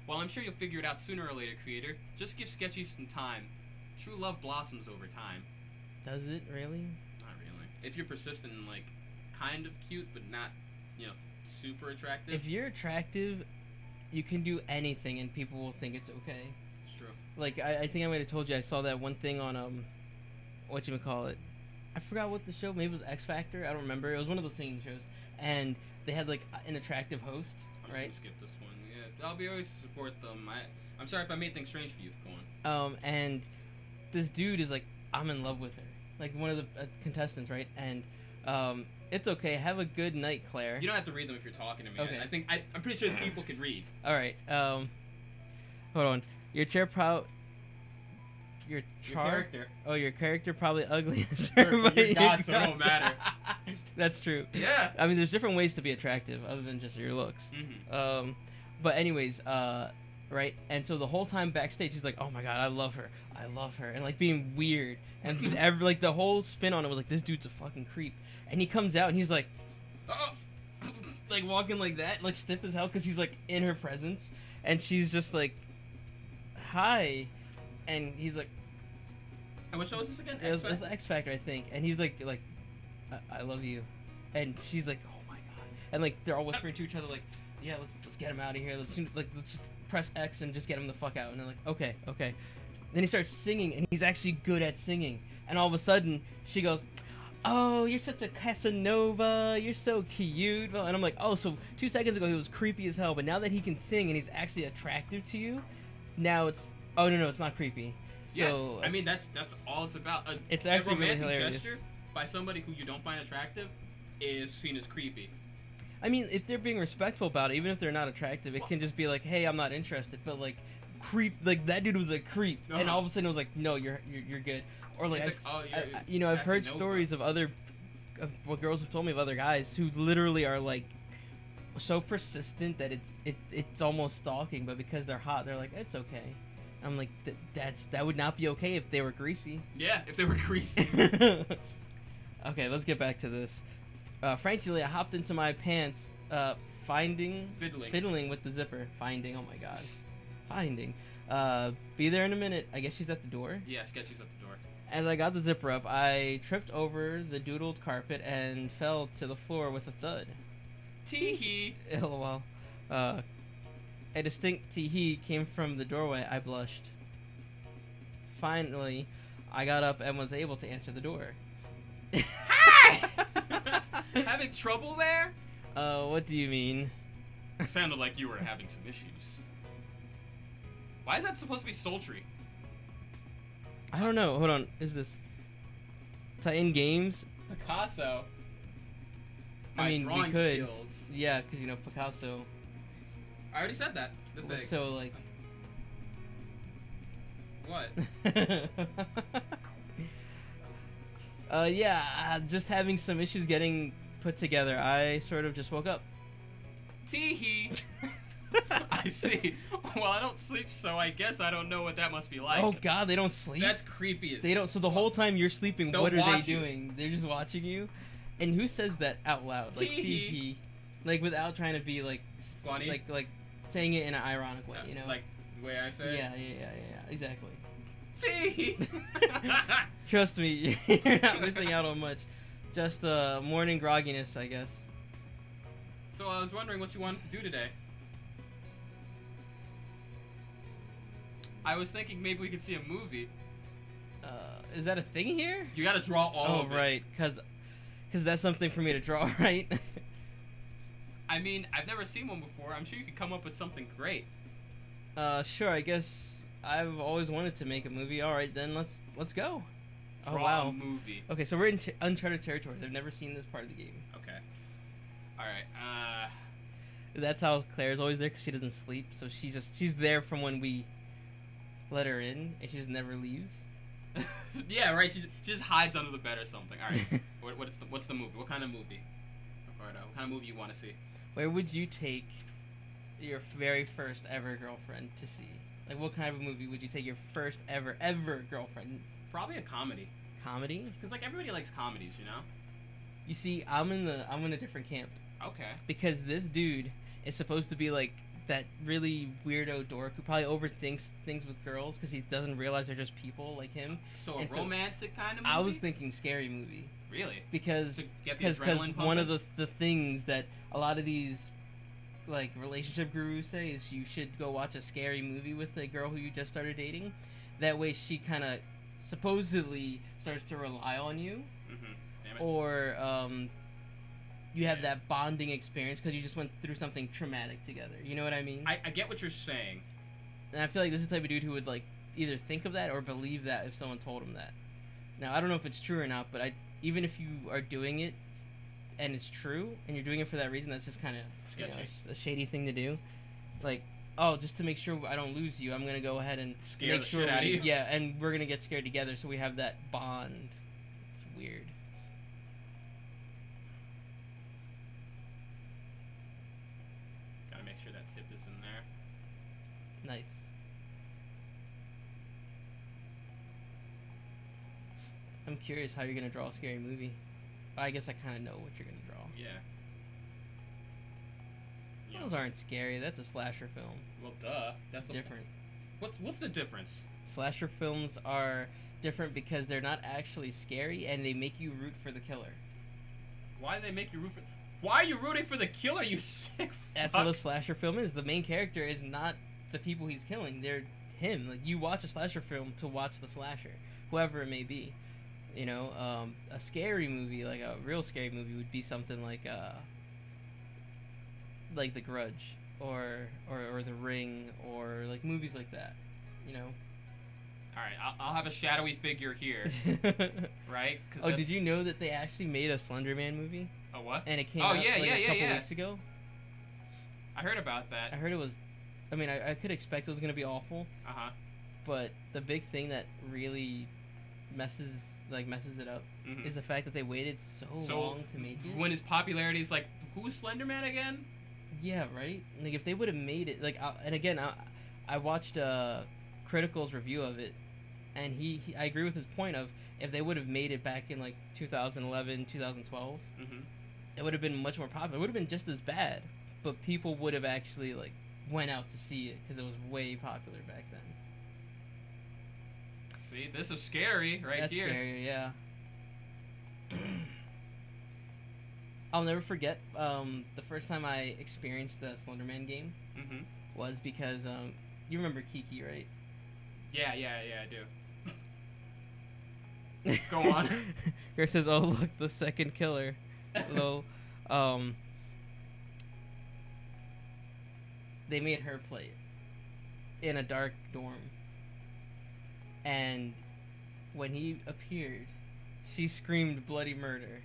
Well, I'm sure you'll figure it out sooner or later, creator. Just give Sketchy some time. True love blossoms over time. Does it really? Not really. If you're persistent and, like, kind of cute, but not, super attractive. If you're attractive, you can do anything, and people will think it's okay. It's true. Like, I think I might have told you, I saw that one thing on, whatchamacallit. I forgot what the show, maybe it was X Factor, I don't remember. It was one of those singing shows. And they had, like, an attractive host, right? I'm just gonna skip this one. Yeah, I'll be always support them. I'm sorry if I made things strange for you. Go on. And this dude is like, I'm in love with her. Like, one of the contestants, right? And, it's okay. Have a good night, Claire. You don't have to read them if you're talking to me. Okay. I'm pretty sure the people can read. All right. Hold on. Your Your character. Oh, your character probably ugly as Your her, but gods, so it your don't matter. That's true. Yeah. I mean, there's different ways to be attractive other than just your looks. Mm-hmm. But anyways, right? And so the whole time backstage, he's like, "Oh my god, I love her, and like being weird, and like the whole spin on it was like, this dude's a fucking creep." And he comes out and he's like, "Oh," like walking like that, like stiff as hell, because he's like in her presence, and she's just like, "Hi," and he's like, and what show was this again? It was X Factor, I think. And he's like, I love you, and she's like, "Oh my god," and like they're all whispering to each other, like, "Yeah, let's get him out of here. Let's just press X and just get him the fuck out." And they're like, "Okay." Then he starts singing, and he's actually good at singing. And all of a sudden, she goes, "Oh, you're such a Casanova. You're so cute." And I'm like, "Oh, so 2 seconds ago he was creepy as hell, but now that he can sing and he's actually attractive to you, now it's no, it's not creepy." So, yeah, I mean that's all it's about. It's actually a romantic really hilarious. gesture by somebody who you don't find attractive is seen as creepy. I mean, if they're being respectful about it, even if they're not attractive, it can just be like, "Hey, I'm not interested." But like, creep, like that dude was a creep, and all of a sudden it was like, "No, you're good." Or like, I've heard stories of what girls have told me of other guys who literally are like so persistent that it's almost stalking, but because they're hot, they're like, "It's okay." I'm like, that would not be okay if they were greasy. Yeah, if they were greasy. Okay, let's get back to this. Frankly, I hopped into my pants, fiddling with the zipper. Finding, oh my god. Finding. Be there in a minute. I guess she's at the door. Yeah, Sketchy's at the door. As I got the zipper up, I tripped over the doodled carpet and fell to the floor with a thud. Tee-hee. LOL. A distinct tee-hee came from the doorway. I blushed. Finally, I got up and was able to answer the door. Hi! Having trouble there? What do you mean? It sounded like you were having some issues. Why is that supposed to be sultry? I don't know. Hold on. Is this Titan Games? Picasso. I mean, drawing we could. Skills. Yeah, because, Picasso. I already said that. The thing. So, like... What? Yeah, just having some issues getting put together. I sort of just woke up. Tee-hee. I see. Well, I don't sleep, so I guess I don't know what that must be like. Oh god, they don't sleep? That's creepy as They don't. So the whole time you're sleeping, what are they doing? You. They're just watching you? And who says that out loud? Like, tee-hee. Like, without trying to be, like... Funny? Like saying it in an ironic way, Like the way I say it? Yeah, exactly. Tee-hee. Trust me, you're not missing out on much. Just morning grogginess, I guess. So I was wondering what you wanted to do today. I was thinking maybe we could see a movie. Is that a thing here? You gotta draw all of it. Oh, right, because that's something for me to draw, right? I mean, I've never seen one before. I'm sure you could come up with something great. Sure, I guess I've always wanted to make a movie. All right, then let's go. Draw a movie. Okay, so we're in uncharted territories. I've never seen this part of the game. Okay. All right. That's how Claire's always there because she doesn't sleep. So she's there from when we let her in, and she just never leaves. Yeah, right. She just hides under the bed or something. All right. What's the movie? What kind of movie? Ricardo, what kind of movie you want to see? Where would you take your very first ever girlfriend to see? Like, what kind of a movie would you take your first ever girlfriend? Probably a comedy. Comedy? Because like everybody likes comedies, you know. You see, I'm in a different camp. Okay. Because this dude is supposed to be like that really weirdo dork who probably overthinks things with girls because he doesn't realize they're just people like him. So a romantic kind of movie? I was thinking scary movie. Really? Because one of the things that a lot of these like relationship gurus say is you should go watch a scary movie with a girl who you just started dating. That way she kind of supposedly starts to rely on you. Mm-hmm. Damn it. Or you have that bonding experience because you just went through something traumatic together. You know what I mean? I get what you're saying. And I feel like this is the type of dude who would like either think of that or believe that if someone told him that. Now, I don't know if it's true or not, but even if you are doing it and it's true and you're doing it for that reason, that's just kind of sketchy. A shady thing to do. Like, oh, just to make sure I don't lose you, I'm gonna go ahead and Scare make the sure shit out of you. Yeah, and we're gonna get scared together, so we have that bond. It's weird. Gotta make sure that tip is in there. Nice. I'm curious how you're gonna draw a scary movie. I guess I kind of know what you're gonna draw. Yeah. Those aren't scary. That's a slasher film. Well, duh. That's different. What's the difference? Slasher films are different because they're not actually scary and they make you root for the killer. Why do they make you root for? Why are you rooting for the killer? You sick fuck. That's what a slasher film is. The main character is not the people he's killing. They're him. Like, you watch a slasher film to watch the slasher, whoever it may be. You know, a scary movie, like a real scary movie, would be something like The Grudge or The Ring, or like movies like that, you know. All right, I'll have a shadowy figure here, right? Oh, did you know that they actually made a Slender Man movie? A what? And it came out a couple weeks ago. I heard about that. I heard it was, I mean, I could expect it was gonna be awful. But the big thing that really messes it up is the fact that they waited so long to make it. When his popularity is like, who's Slender Man again? Yeah, right. Like, if they would have made it, like, and again, I watched Critical's review of it, and I agree with his point of, if they would have made it back in like 2011, 2012, it would have been much more popular. It would have been just as bad, but people would have actually like went out to see it because it was way popular back then. See, this is scary right That's here. That's scary, yeah. I'll never forget the first time I experienced the Slender Man game was because you remember Kiki, right? Yeah, I do. Go on. Chris says, "Oh, look, the second killer." Lol. They made her play it in a dark dorm, and when he appeared, she screamed bloody murder.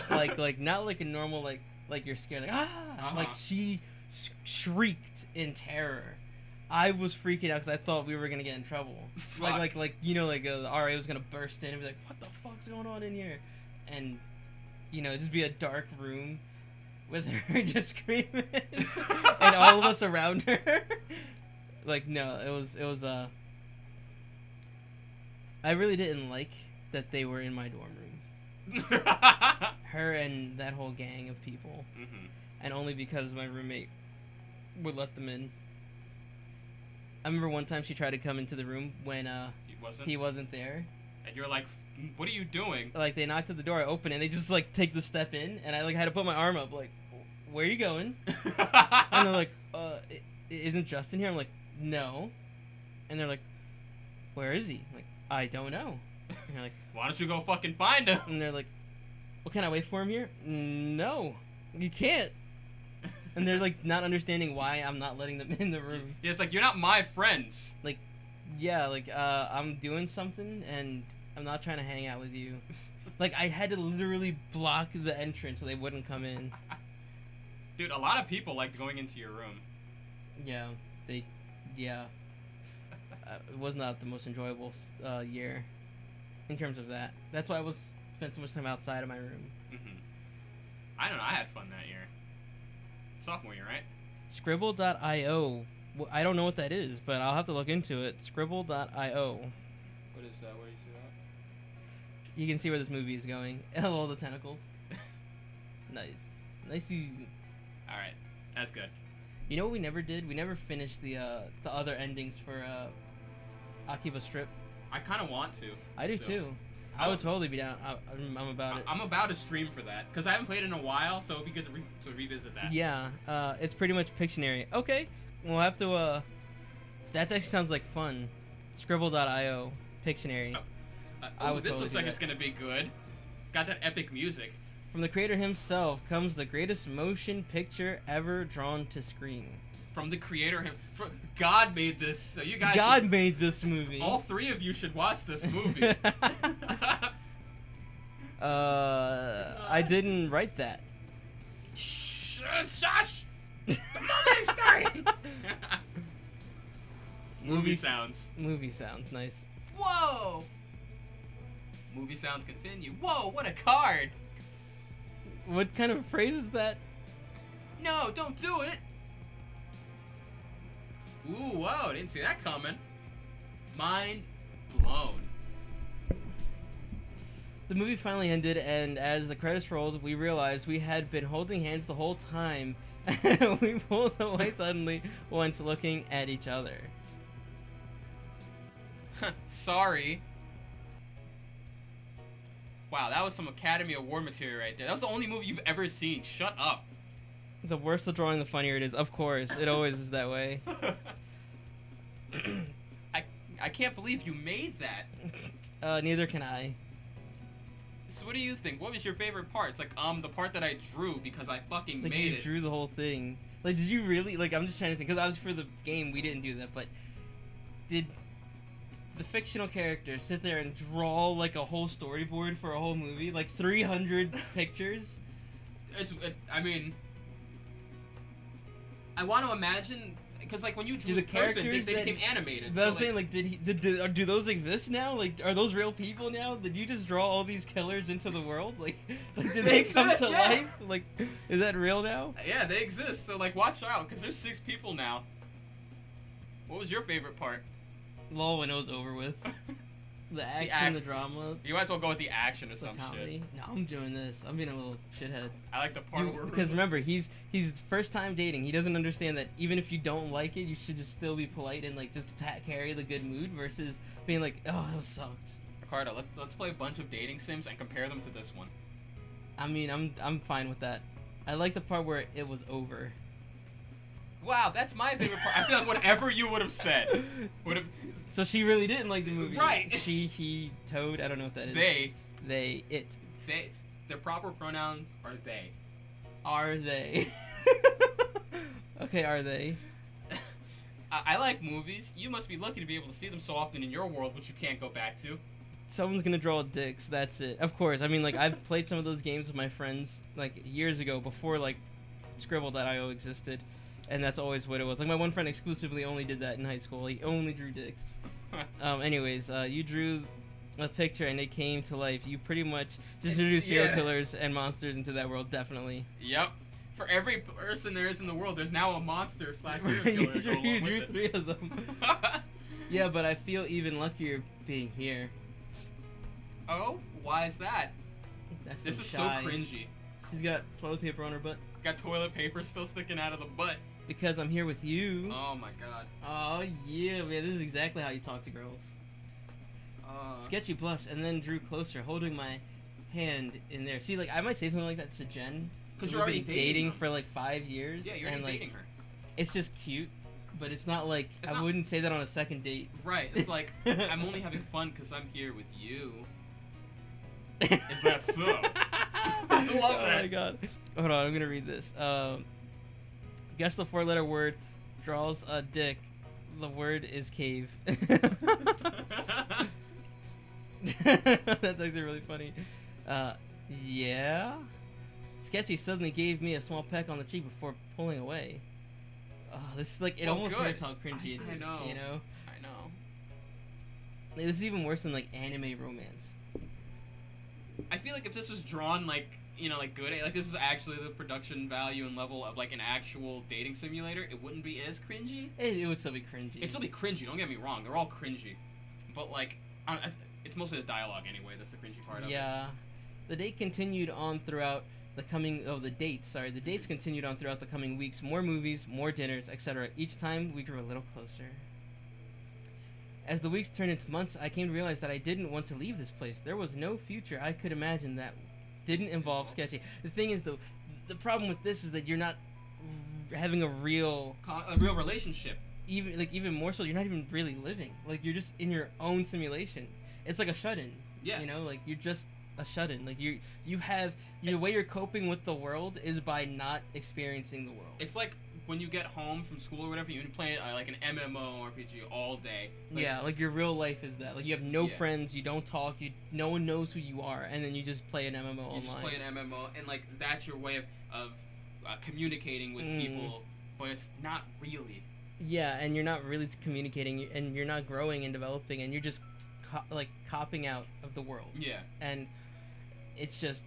like not like a normal like you're scared, like like she shrieked in terror. I was freaking out because I thought we were gonna get in trouble. Like you know, like the RA was gonna burst in and be like, "What the fuck's going on in here?" And you know, just be a dark room with her just screaming and all of us around her. Like, no, it was I really didn't like that they were in my dorm room. Her and that whole gang of people. And only because my roommate would let them in. I remember one time she tried to come into the room when he wasn't there. And you're like, "What are you doing?" Like, they knocked at the door, I opened it, and they just like take the step in, and I like had to put my arm up, like, "Where are you going?" And they're like, "Isn't Justin here?" I'm like, "No." And they're like, "Where is he?" I'm like, "I don't know." And they're like, "Why don't you go fucking find him?" And they're like, "Well, can I wait for him here?" "No, you can't." And they're like not understanding why I'm not letting them in the room. Yeah, it's like, you're not my friends. Like, yeah, like I'm doing something and I'm not trying to hang out with you. Like, I had to literally block the entrance so they wouldn't come in. Dude, a lot of people like going into your room. Yeah, it was not the most enjoyable year in terms of that. That's why I spent so much time outside of my room. I don't know, I had fun that year. Sophomore year, right? Scribble.io. Well, I don't know what that is, but I'll have to look into it. Scribble.io. What is that? Where do you see that? You can see where this movie is going. All the tentacles. Nice. Nicey. Alright, that's good. You know what we never did? We never finished the other endings for Akiba Strip. I kind of want to. I do too. I would totally be down. I'm about it. I'm about to stream for that because I haven't played it in a while, so it'd be good to revisit that. Yeah, it's pretty much Pictionary. Okay, we'll have to. That actually sounds like fun. Scribble.io, Pictionary. This looks like it's gonna be good. Got that epic music. From the creator himself comes the greatest motion picture ever drawn to screen. From the creator God made this, so you guys. God made this movie. All three of you should watch this movie. I didn't write that. Shush! The movie's starting. Movie sounds. Movie sounds nice. Whoa! Movie sounds continue. Whoa, what a card! What kind of phrase is that? No, don't do it! Ooh, whoa, didn't see that coming. Mind blown. The movie finally ended, and as the credits rolled, we realized we had been holding hands the whole time. We both away suddenly once looking at each other. Sorry. Wow, that was some Academy Award material right there. That was the only movie you've ever seen. Shut up. The worse the drawing, the funnier it is. Of course, it always is that way. I can't believe you made that. Neither can I. So what do you think? What was your favorite part? It's like, the part that I drew because I fucking Like made you it. drew the whole thing. Like, did you really? Like, I'm just trying to think. Because obviously for the game, we didn't do that. But did the fictional character sit there and draw, like, a whole storyboard for a whole movie? Like, 300 pictures? I mean, I want to imagine... Because, like, when you drew the the person, characters they became animated. But So, I'm saying, like, do those exist now? Like, are those real people now? Did you just draw all these killers into the world? Like did they come exist, to yeah. life? Like, is that real now? Yeah, they exist. So, like, watch out, because there's 6 people now. What was your favorite part? Lol, when it was over with. The action, the drama, You might as well go with the action or the some comedy. shit. No, I'm doing this. I'm being a little shithead. I like the part where... Because remember, he's first time dating. He doesn't understand that even if you don't like it, you should just still be polite and, like, just carry the good mood versus being like, oh, that sucked. Ricardo, let's play a bunch of dating sims and compare them to this one. I mean, I'm fine with that. I like the part where it was over. Wow, that's my favorite part. I feel like whatever you would have said would have... So she really didn't like the movie. Right. She, he, toad, I don't know what that is. They, it. their proper pronouns are they. Are they? Okay, are they? I like movies. You must be lucky to be able to see them so often in your world, which you can't go back to. Someone's gonna draw dicks, that's it. Of course, I mean, like, I've played some of those games with my friends, like, years ago, before, like, Scribble.io existed. And that's always what it was. Like, my one friend exclusively only did that in high school. He only drew dicks. Anyways, you drew a picture and it came to life. You pretty much just introduced serial killers and monsters into that world, definitely. Yep. For every person there is in the world, there's now a monster / serial killer. You drew 3 of them. Yeah, but I feel even luckier being here. Oh? Why is that? This is so cringy. She's got toilet paper on her butt. Got toilet paper still sticking out of the butt. Because I'm here with you. Oh my god. Oh yeah, man, this is exactly how you talk to girls. Sketchy plus, and then drew closer, holding my hand in there. See, like, I might say something like that to Jen. Because you're already dating for like 5 years. Yeah, you're already dating her. It's just cute, but it's not like, I wouldn't say that on a second date. Right, it's like, I'm only having fun because I'm here with you. Is that so? I love that. Oh my god. Hold on, I'm gonna read this. Guess the 4-letter word draws a dick. The word is cave. That's actually really funny. Yeah? Sketchy suddenly gave me a small peck on the cheek before pulling away. Oh, this is like, it almost hurts how cringy it is. I know. You know? I know. Like, this is even worse than, like, anime romance. I feel like if this was drawn, like, you know, like, good, like, this is actually the production value and level of, like, an actual dating simulator, it wouldn't be as cringy. It would still be cringy. It'd still be cringy, don't get me wrong, they're all cringy. But, like, it's mostly the dialogue anyway, that's the cringy part of it. Yeah. The date continued on throughout the dates continued on throughout the coming weeks. More movies, more dinners, etc. Each time, we grew a little closer. As the weeks turned into months, I came to realize that I didn't want to leave this place. There was no future I could imagine that didn't involve Sketchy. The thing is, though, the problem with this is that you're not having a real relationship. Even more so, you're not even really living. Like, you're just in your own simulation. It's like a shut-in. Yeah. You know, like, you're just a shut-in. Like, the way you're coping with the world is by not experiencing the world. It's like when you get home from school or whatever, you play like an MMORPG all day. Like, yeah, like your real life is that. Like, you have no friends, you don't talk, no one knows who you are, and then you just play an MMO online. You just play an MMO, and like that's your way of communicating with people, but it's not really. Yeah, and you're not really communicating, and you're not growing and developing, and you're just like copping out of the world. Yeah. And it's just,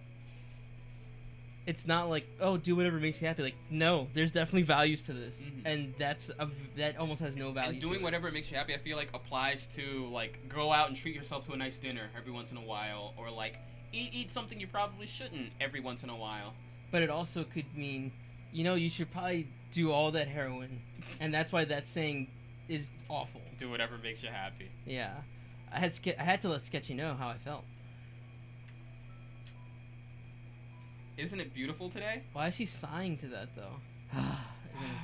it's not like, oh, do whatever makes you happy. Like, no, there's definitely values to this, and that almost has no value. And doing whatever makes you happy, I feel like applies to like go out and treat yourself to a nice dinner every once in a while, or like eat something you probably shouldn't every once in a while. But it also could mean, you know, you should probably do all that heroin, and that's why that saying is awful. Do whatever makes you happy. Yeah, I had to let Sketchy know how I felt. Isn't it beautiful today? Why is he sighing to that though?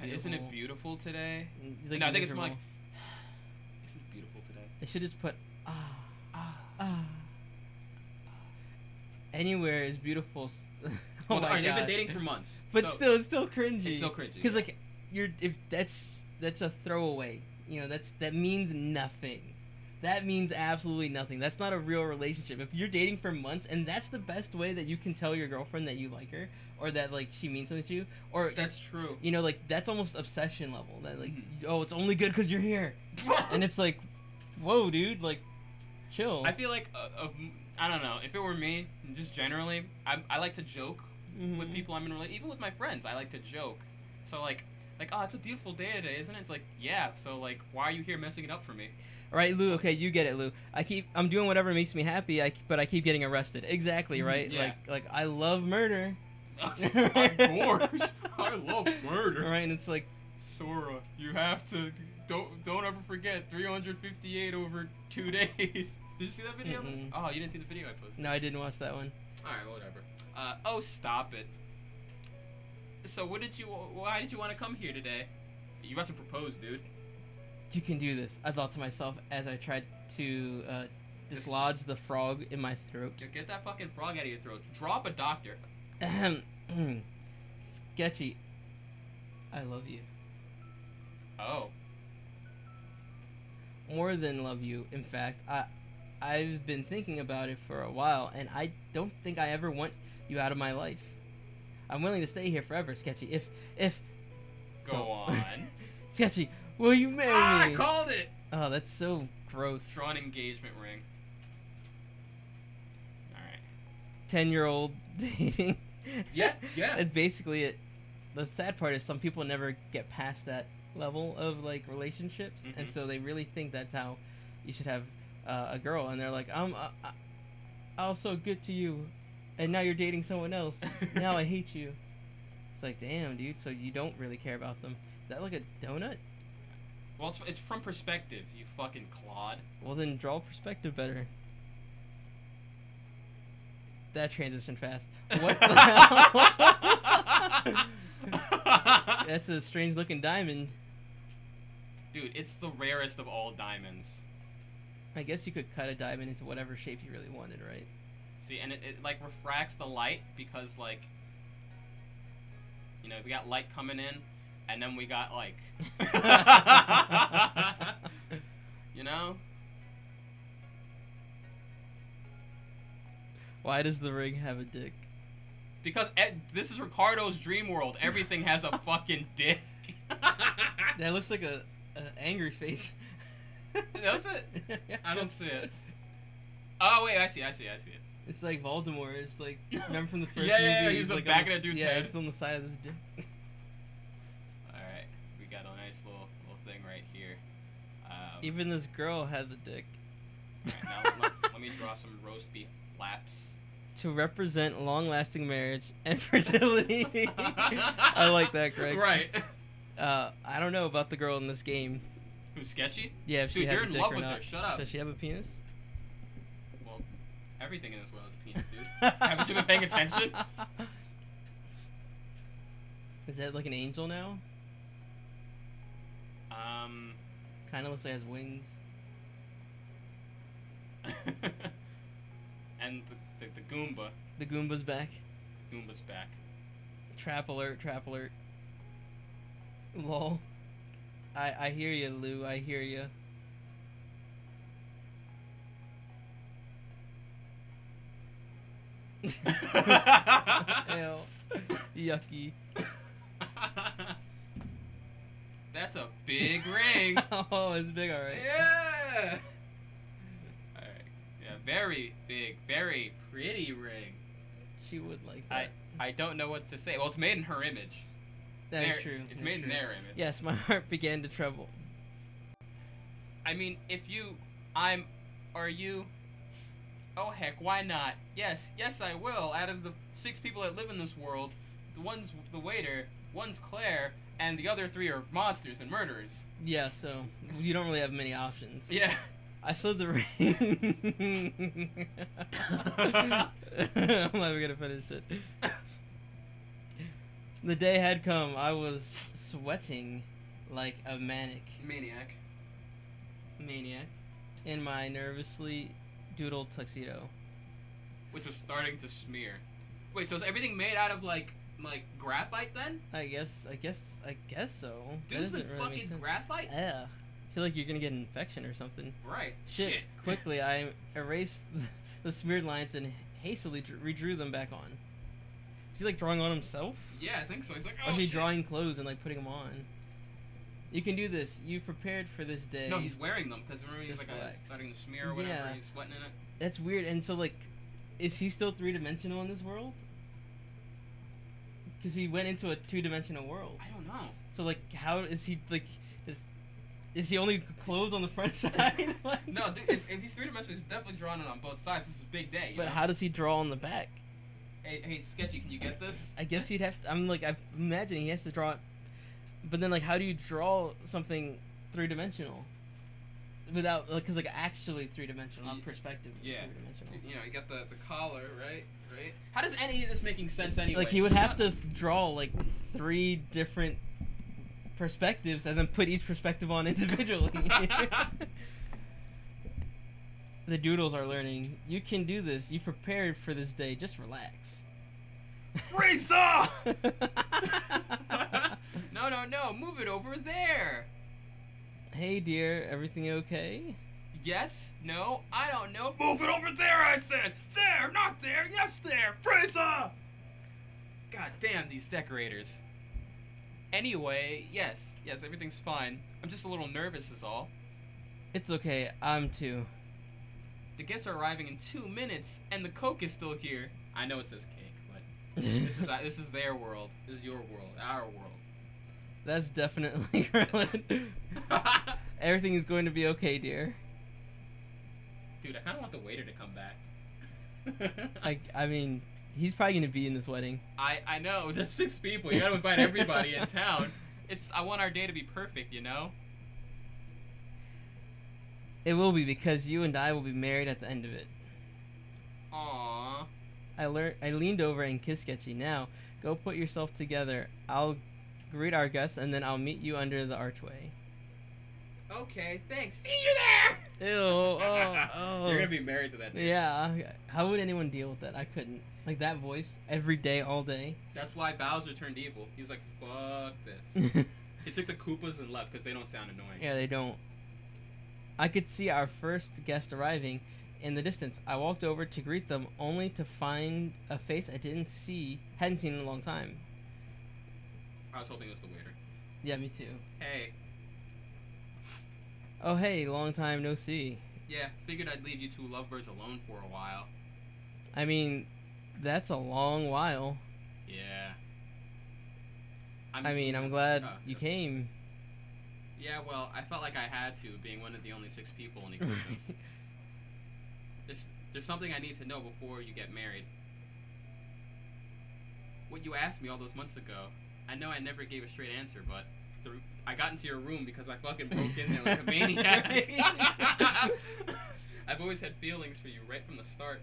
Isn't it beautiful today? Like, no, I think miserable. it's more like, isn't it beautiful today? They should just put anywhere is beautiful. Oh my they've God. been dating for months, But so still, it's still cringy. It's still cringy. Because like if that's a throwaway. You know, that means nothing. That means absolutely nothing. That's not a real relationship. If you're dating for months, and that's the best way that you can tell your girlfriend that you like her, or that like she means something to you, or that's true. You know, like that's almost obsession level. That like, oh, it's only good because you're here, and it's like, whoa, dude, like, chill. I feel like I don't know. If it were me, just generally, I like to joke with people I'm in relation. Even with my friends, I like to joke. So like, oh, it's a beautiful day today, isn't it? It's like, yeah. So like, why are you here messing it up for me? Right, Lou. Okay, you get it, Lou. I'm doing whatever makes me happy. But I keep getting arrested. Exactly, right? Yeah. Like I love murder. Of course, I love murder. Right, and it's like, Sora, you have to don't ever forget 358 over 2 days. Did you see that video? Oh, you didn't see the video I posted. No, I didn't watch that one. All right, whatever. Oh, stop it. So why did you want to come here today? You have to propose, dude. You can do this. I thought to myself as I tried to dislodge the frog in my throat. Get that fucking frog out of your throat. Drop a doctor. Sketchy. I love you. Oh. More than love you, in fact. I've been thinking about it for a while, and I don't think I ever want you out of my life. I'm willing to stay here forever, Sketchy. If Go on. Sketchy, will you marry me? I called it! Oh, that's so gross. Draw an engagement ring. Alright. 10-year-old dating. Yeah. That's basically it. The sad part is some people never get past that level of like relationships, and so they really think that's how you should have a girl, and they're like, I was so good to you, and now you're dating someone else. Now I hate you. It's like, damn, dude. So you don't really care about them. Is that like a donut? Well, it's from perspective, you fucking clod. Well, then draw perspective better. That transition fast. What the hell? That's a strange looking diamond. Dude, it's the rarest of all diamonds. I guess you could cut a diamond into whatever shape you really wanted, right? See, and it like refracts the light because like, you know, we got light coming in, and then we got like, you know? Why does the ring have a dick? Because this is Ricardo's dream world. Everything has a fucking dick. That looks like a angry face. Does it? I don't see it. Oh wait, I see it. It's like Voldemort. It's like, remember from the first movie? Yeah, he's like back of that dude's head. Yeah, it's on the side of this dick. Alright, we got a nice little thing right here. Even this girl has a dick. Alright, now let me draw some roast beef flaps. To represent long-lasting marriage and fertility. I like that, Greg. Right. I don't know about the girl in this game. Who's Sketchy? Yeah, if Dude, she has you're a in dick love or with not. her. Shut up. Does she have a penis? Well, everything in this world is a penis, dude. Haven't you been paying attention? Is that like an angel now? Kind of looks like it has wings. And the Goomba. The Goomba's back. Goomba's back. Trap alert, trap alert. Lol. I hear you, Lou. I hear you. Ew. Yucky. That's a big ring. Oh, it's big, alright. Yeah. Alright. Yeah, very big, very pretty ring. She would like that. I don't know what to say. Well, it's made in her image. That's true. It's That's made true. in their image. Yes, my heart began to tremble. I mean, if you, are you? Oh heck, why not? Yes, I will. Out of the 6 people that live in this world, one's the waiter, one's Claire, and the other 3 are monsters and murderers. Yeah, so you don't really have many options. Yeah. I slid the ring. I'm never gonna finish it. The day had come. I was sweating like a maniac in my nervously doodled tuxedo, which was starting to smear. Wait, so is everything made out of like graphite then? I guess so. Dude's That been doesn't really make fucking sense. graphite? Ugh. I feel like you're gonna get an infection or something. Right. Shit. Quickly, I erased the smeared lines and hastily redrew them back on. Is he like drawing on himself? Yeah, I think so. He's like, oh Or is he shit. drawing clothes and like putting them on? You can do this. You prepared for this day. No, he's wearing them because remember he's Just like relax. starting to smear or whatever. Yeah. He's sweating in it. That's weird. And so like, is he still 3-dimensional in this world? Because he went into a 2-dimensional world. I don't know. So like, how is he like? Is he only clothed on the front side? Like, No, dude, if he's 3-dimensional, he's definitely drawing it on both sides. This is a big day. You but know? how does he draw on the back? Hey, Sketchy, can you get this? I guess he'd have to, I'm imagining he has to draw it, but then like how do you draw something 3-dimensional without because like actually 3-dimensional, not perspective. Yeah. 3-dimensional. You know, you got the collar, right? How does any of this making sense anyway? Like he would have to draw like 3 different perspectives and then put each perspective on individually. The doodles are learning. You can do this. You prepared for this day. Just relax. Freezer! No, move it over there. Hey dear, everything okay? Yes? No? I don't know. Move it over there, I said! There, not there! Yes, there! Freezer! God damn these decorators. Anyway, yes, everything's fine. I'm just a little nervous is all. It's okay. I'm too. The guests are arriving in 2 minutes, and the Coke is still here. I know it says cake, but this is their world. This is your world, our world. That's definitely relevant. Everything is going to be okay, dear. Dude, I kind of want the waiter to come back. I mean, he's probably going to be in this wedding. I know. There's 6 people. You gotta invite everybody in town. I want our day to be perfect, you know? It will be because you and I will be married at the end of it. Aww. I leaned over and kissed Sketchy. Now, go put yourself together. I'll greet our guests and then I'll meet you under the archway. Okay, thanks. See you there! Ew, oh. You're gonna be married to that dude. Yeah. How would anyone deal with that? I couldn't. Like that voice every day, all day. That's why Bowser turned evil. He was like, fuck this. He took the Koopas and left because they don't sound annoying. Yeah, they don't. I could see our first guest arriving in the distance. I walked over to greet them, only to find a face I hadn't seen in a long time. I was hoping it was the waiter. Yeah, me too. Hey. Oh, hey, long time no see. Yeah, figured I'd leave you 2 lovebirds alone for a while. I mean, that's a long while. Yeah. I'm glad you came. Yeah, well, I felt like I had to, being one of the only 6 people in existence. There's something I need to know before you get married. What you asked me all those months ago. I know I never gave a straight answer, but I got into your room because I fucking broke in there like a maniac. I've always had feelings for you right from the start.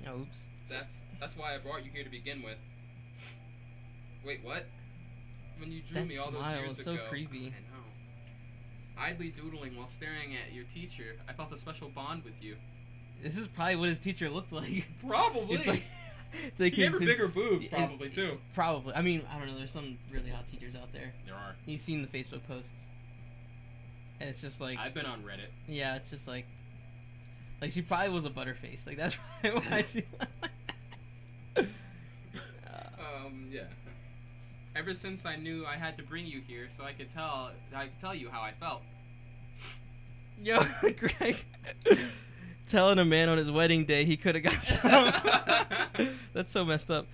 Oops. That's why I brought you here to begin with. Wait, what? When you drew me all those years ago. So creepy. I know. Idly doodling while staring at your teacher, I felt a special bond with you. This is probably what his teacher looked like. Probably. It's like he gave her bigger boobs, probably, too. Probably. I mean, I don't know. There's some really hot teachers out there. There are. You've seen the Facebook posts. And it's just like... I've been on Reddit. Yeah, it's just like... Like, she probably was a butterface. Like, that's probably why she... Yeah. Ever since I knew I had to bring you here, so I could tell you how I felt. Yo, Greg, telling a man on his wedding day he could have got some. That's so messed up.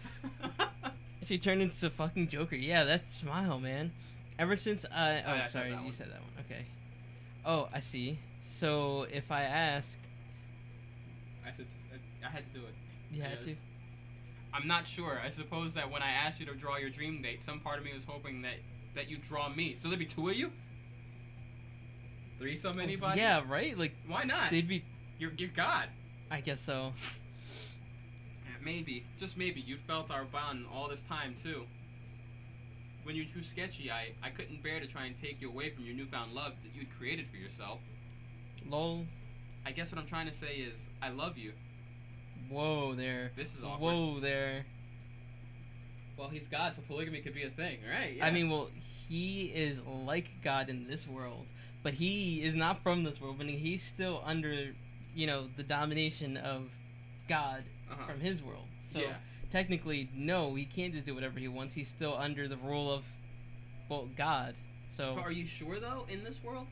She turned into fucking Joker. Yeah, that smile, man. Ever since I... Oh, yeah, sorry, you one. said that one. Okay. Oh, I see. So, if I ask... I had to do it. You had to? I'm not sure. I suppose that when I asked you to draw your dream date, some part of me was hoping that you'd draw me. So there'd be 2 of you? Threesome, anybody? Yeah, right? Like, why not? They'd be... You're God. I guess so. Yeah, maybe, just maybe, you'd felt our bond all this time, too. When you drew Sketchy, I couldn't bear to try and take you away from your newfound love that you'd created for yourself. Lol. I guess what I'm trying to say is, I love you. Whoa there. This is awkward. Whoa there. Well, he's God, so polygamy could be a thing, right? Yeah. I mean, well, he is like God in this world, but he is not from this world, meaning he's still under, you know, the domination of God from his world. So technically, no, he can't just do whatever he wants. He's still under the rule of, well, God. So. But are you sure though? In this world?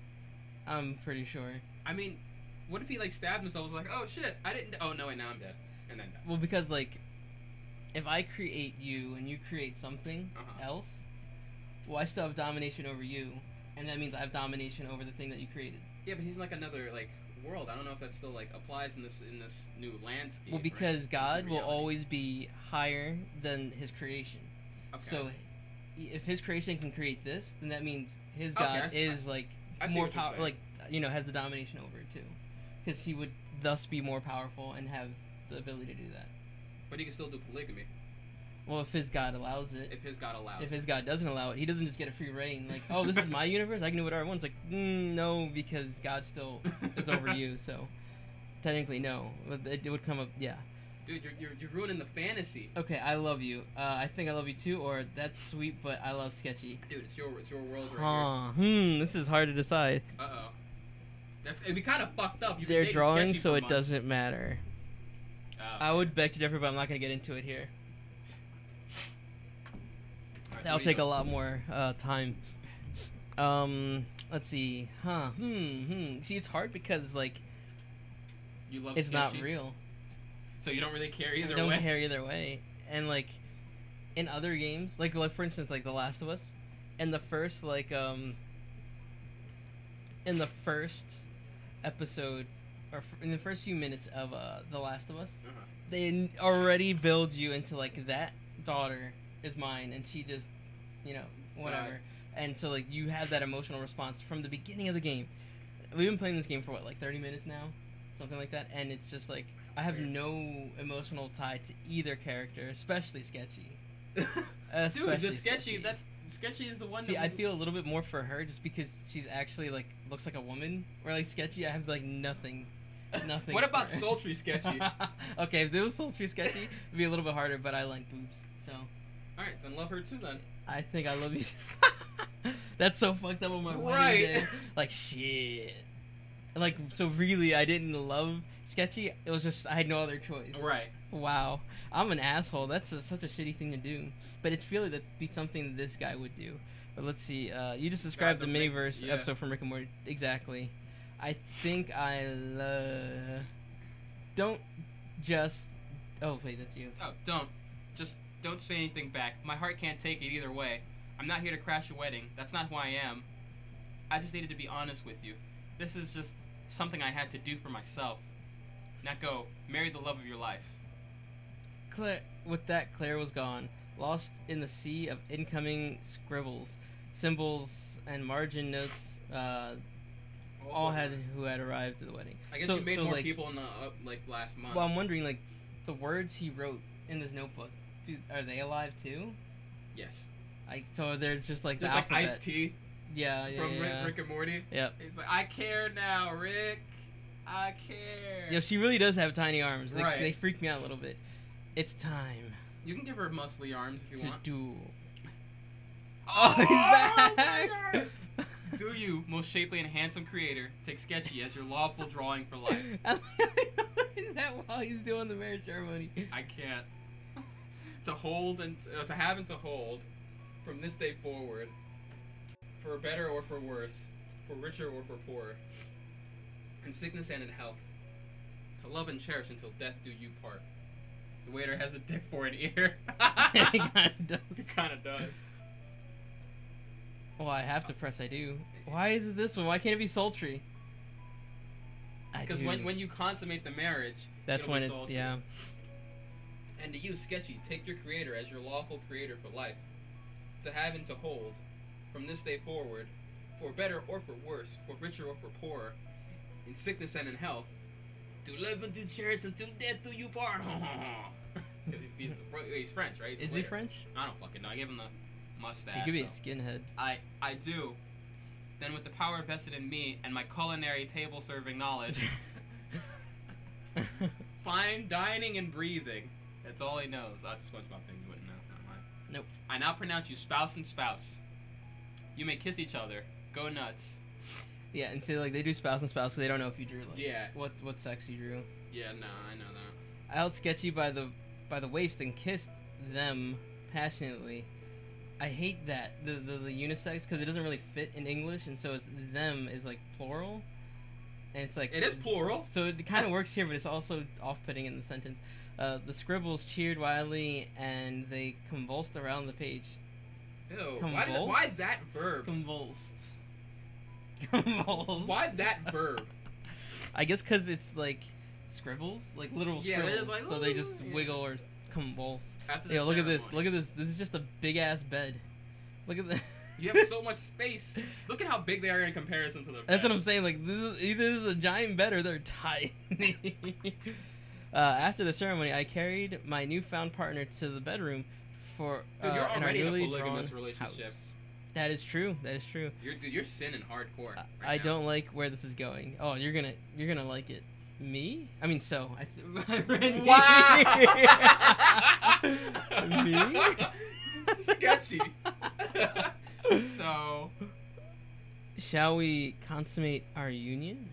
I'm pretty sure. I mean, what if he like stabbed himself? Was like, oh shit, I didn't. Oh no, wait, now I'm dead, and then died. Well, because like, if I create you and you create something else, well, I still have domination over you, and that means I have domination over the thing that you created. Yeah, but he's in like another like world. I don't know if that still like applies in this new landscape. Well, because God will always be higher than his creation. Okay. So, if his creation can create this, then that means his God is like more powerful, like, you know, has the domination over it too, because he would thus be more powerful and have the ability to do that. But he can still do polygamy. Well, if his God allows it. If his God allows it. If his God doesn't allow it, he doesn't just get a free reign. Like, oh, this is my universe, I can do whatever I want. It's like, no, because God still is over you. So, technically, no. It would come up, yeah. Dude, you're ruining the fantasy. Okay, I love you. I think I love you too, or that's sweet, but I love Sketchy. Dude, it's your world right here. This is hard to decide. Uh-oh. It'd be kind of fucked up. They're drawing, so it doesn't matter. I would beg to differ, but I'm not going to get into it here. Right, that'll take a lot more time. Let's see. See, it's hard because, like, you love it's not real. So you don't really care either way? I don't care either way. And, like, in other games, like for instance, like The Last of Us, in the first, like, in the first episode, or in the first few minutes of The Last of Us, they already build you into, like, that daughter is mine, and she just, you know, whatever. And so, like, you have that emotional response from the beginning of the game. We've been playing this game for, what, like 30 minutes now? Something like that. And it's just, like, I have no emotional tie to either character, especially Sketchy. Dude, the Sketchy, Sketchy is the one. See, I feel a little bit more for her just because she's actually, like, looks like a woman. Where, like, Sketchy, I have, like, nothing. What about sultry Sketchy? Okay, if there was sultry Sketchy, it'd be a little bit harder, but I like boobs, so. Alright, then love her too, then. I think I love you. That's so fucked up on my wedding day. Like, shit. Like, so really, I didn't love Sketchy. It was just, I had no other choice. Right. Wow. I'm an asshole. That's such a shitty thing to do. But it's really that'd be something that this guy would do. But let's see. You just described the Miniverse episode from Rick and Morty. Exactly. I think don't just... Oh, wait, that's you. Oh, don't. Just don't say anything back. My heart can't take it either way. I'm not here to crash a wedding. That's not who I am. I just needed to be honest with you. This is just something I had to do for myself. Now go, marry the love of your life. With that, Claire was gone, lost in the sea of incoming scribbles, symbols, and margin notes. All who had arrived at the wedding. I guess you made more people in the like last month. Well, I'm wondering, like, the words he wrote in this notebook. Dude, are they alive too? Yes. So there's just like the alphabet. Like Ice-T. Yeah. From Rick and Morty. Yep. He's like, I care now, Rick. I care. Yeah, she really does have tiny arms. They freak me out a little bit. It's time. You can give her muscly arms if you want. To duel. Oh, he's back! Do you, most shapely and handsome creator, take Sketchy as your lawful drawing for life? Is that while he's doing the marriage ceremony? I can't. To hold and to have and to hold. from this day forward, for better or for worse, for richer or for poorer, in sickness and in health, to love and cherish until death do you part. The waiter has a dick for an ear. He kind of does. He kind of does. Well, I have to press I do. Why is it this one? Why can't it be sultry? Because when you consummate the marriage, that's when it's, sultry. yeah. And to you, Sketchy, take your creator as your lawful creator for life, to have and to hold, from this day forward, for better or for worse, for richer or for poorer, in sickness and in health, to live and to cherish until death do you part. Because he's French, right? Is he French? I don't fucking know. I gave him the mustache. He could be a skinhead. I do. Then with the power vested in me and my culinary table serving knowledge, fine dining and breathing. That's all he knows. Oh, it's a SpongeBob thing. You wouldn't know. Never mind. Nope. I now pronounce you spouse and spouse. You may kiss each other. Go nuts. Yeah, and say like they do spouse and spouse, so they don't know if you drew like yeah what sex you drew. Yeah, no, I know that. I held Sketchy by the waist and kissed them passionately. I hate that the unisex because it doesn't really fit in English, and so it's them is like plural, and it's like it is plural. So it kind of works here, but it's also off-putting in the sentence. The scribbles cheered wildly, and they convulsed around the page. Ew. Why that verb? Convulsed. Convulsed. Why that verb? I guess because it's like scribbles, like literal scribbles. Like, so they just wiggle or convulse. After Yo, look at this. Look at this. This is just a big ass bed. Look at that. You have so much space. Look at how big they are in comparison to the bed. That's what I'm saying. Like this is either a giant bed or they're tiny. After the ceremony, I carried my newfound partner to the bedroom for Dude, you're already in our newly in a polygamous drawn relationship. house. That is true. That is true. You're sinning hardcore. Right I now. don't like where this is going. Oh, you're gonna like it. Me? I mean, so I read wow. Me? Sketchy. So, shall we consummate our union?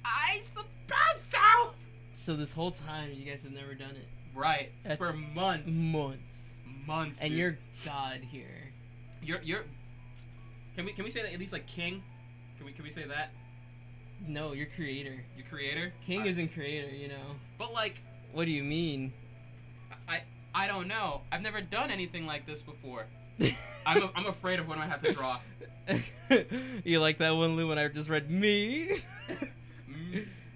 I suppose so. So this whole time, you guys have never done it. Right. That's for months. Months. And dude. you're God here. You're. Can we say that at least like king? Can we say that? No, you're creator. You're creator. King isn't creator, you know. But like. What do you mean? I don't know. I've never done anything like this before. I'm afraid of what I have to draw. You like that one, Lou? When I just read me.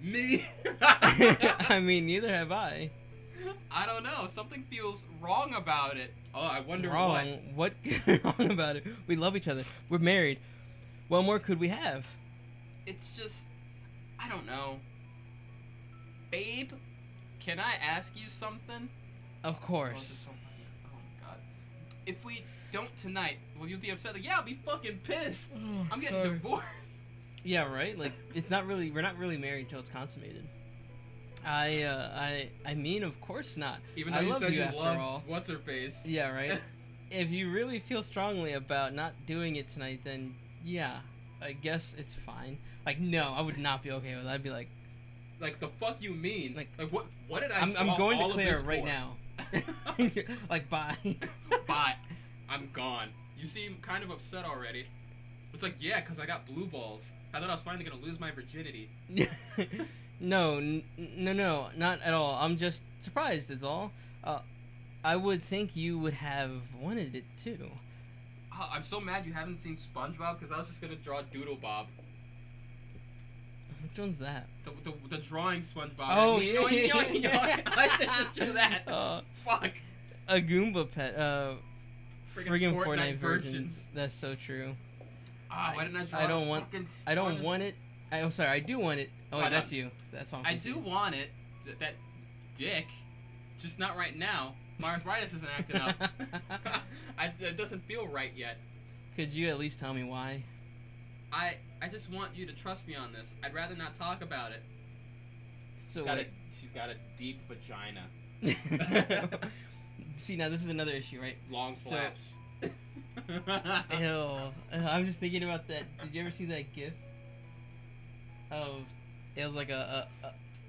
Me. I mean, neither have I. I don't know. Something feels wrong about it. Oh, I wonder wrong. What wrong about it? We love each other. We're married. What more could we have? It's just, I don't know. Babe, can I ask you something? Of course. Oh my god. If we don't tonight, will you be upset? Like, yeah, I'll be fucking pissed. Oh, I'm getting divorced. Yeah, right? Like, it's not really, we're not really married till it's consummated. I mean, of course not. Even though I you love said you you after love all. what's her face. Yeah, right? If you really feel strongly about not doing it tonight, then yeah, I guess it's fine. Like, no, I would not be okay with it. I'd be like the fuck you mean? Like what did I I'm going to clear this right for? now. Like, bye. Bye. I'm gone. You seem kind of upset already. It's like, yeah, because I got blue balls. I thought I was finally going to lose my virginity. No, not at all. I'm just surprised, is all. I would think you would have wanted it, too. Oh, I'm so mad you haven't seen SpongeBob, because I was just going to draw Doodle Bob. Which one's that? The drawing SpongeBob. Oh, yeah. I should just do that. Fuck. A Goomba pet. Friggin' Fortnite versions. versions. That's so true. Why didn't I draw I don't want it. I'm sorry, I do want it. Oh, wait, that's you. That's why I do want it. That dick. Just not right now. My arthritis isn't acting up. It doesn't feel right yet. Could you at least tell me why? I just want you to trust me on this. I'd rather not talk about it. So she's got a deep vagina. See, now this is another issue, right? Long flaps. Ew. I'm just thinking about that. Did you ever see that GIF? Of it was like it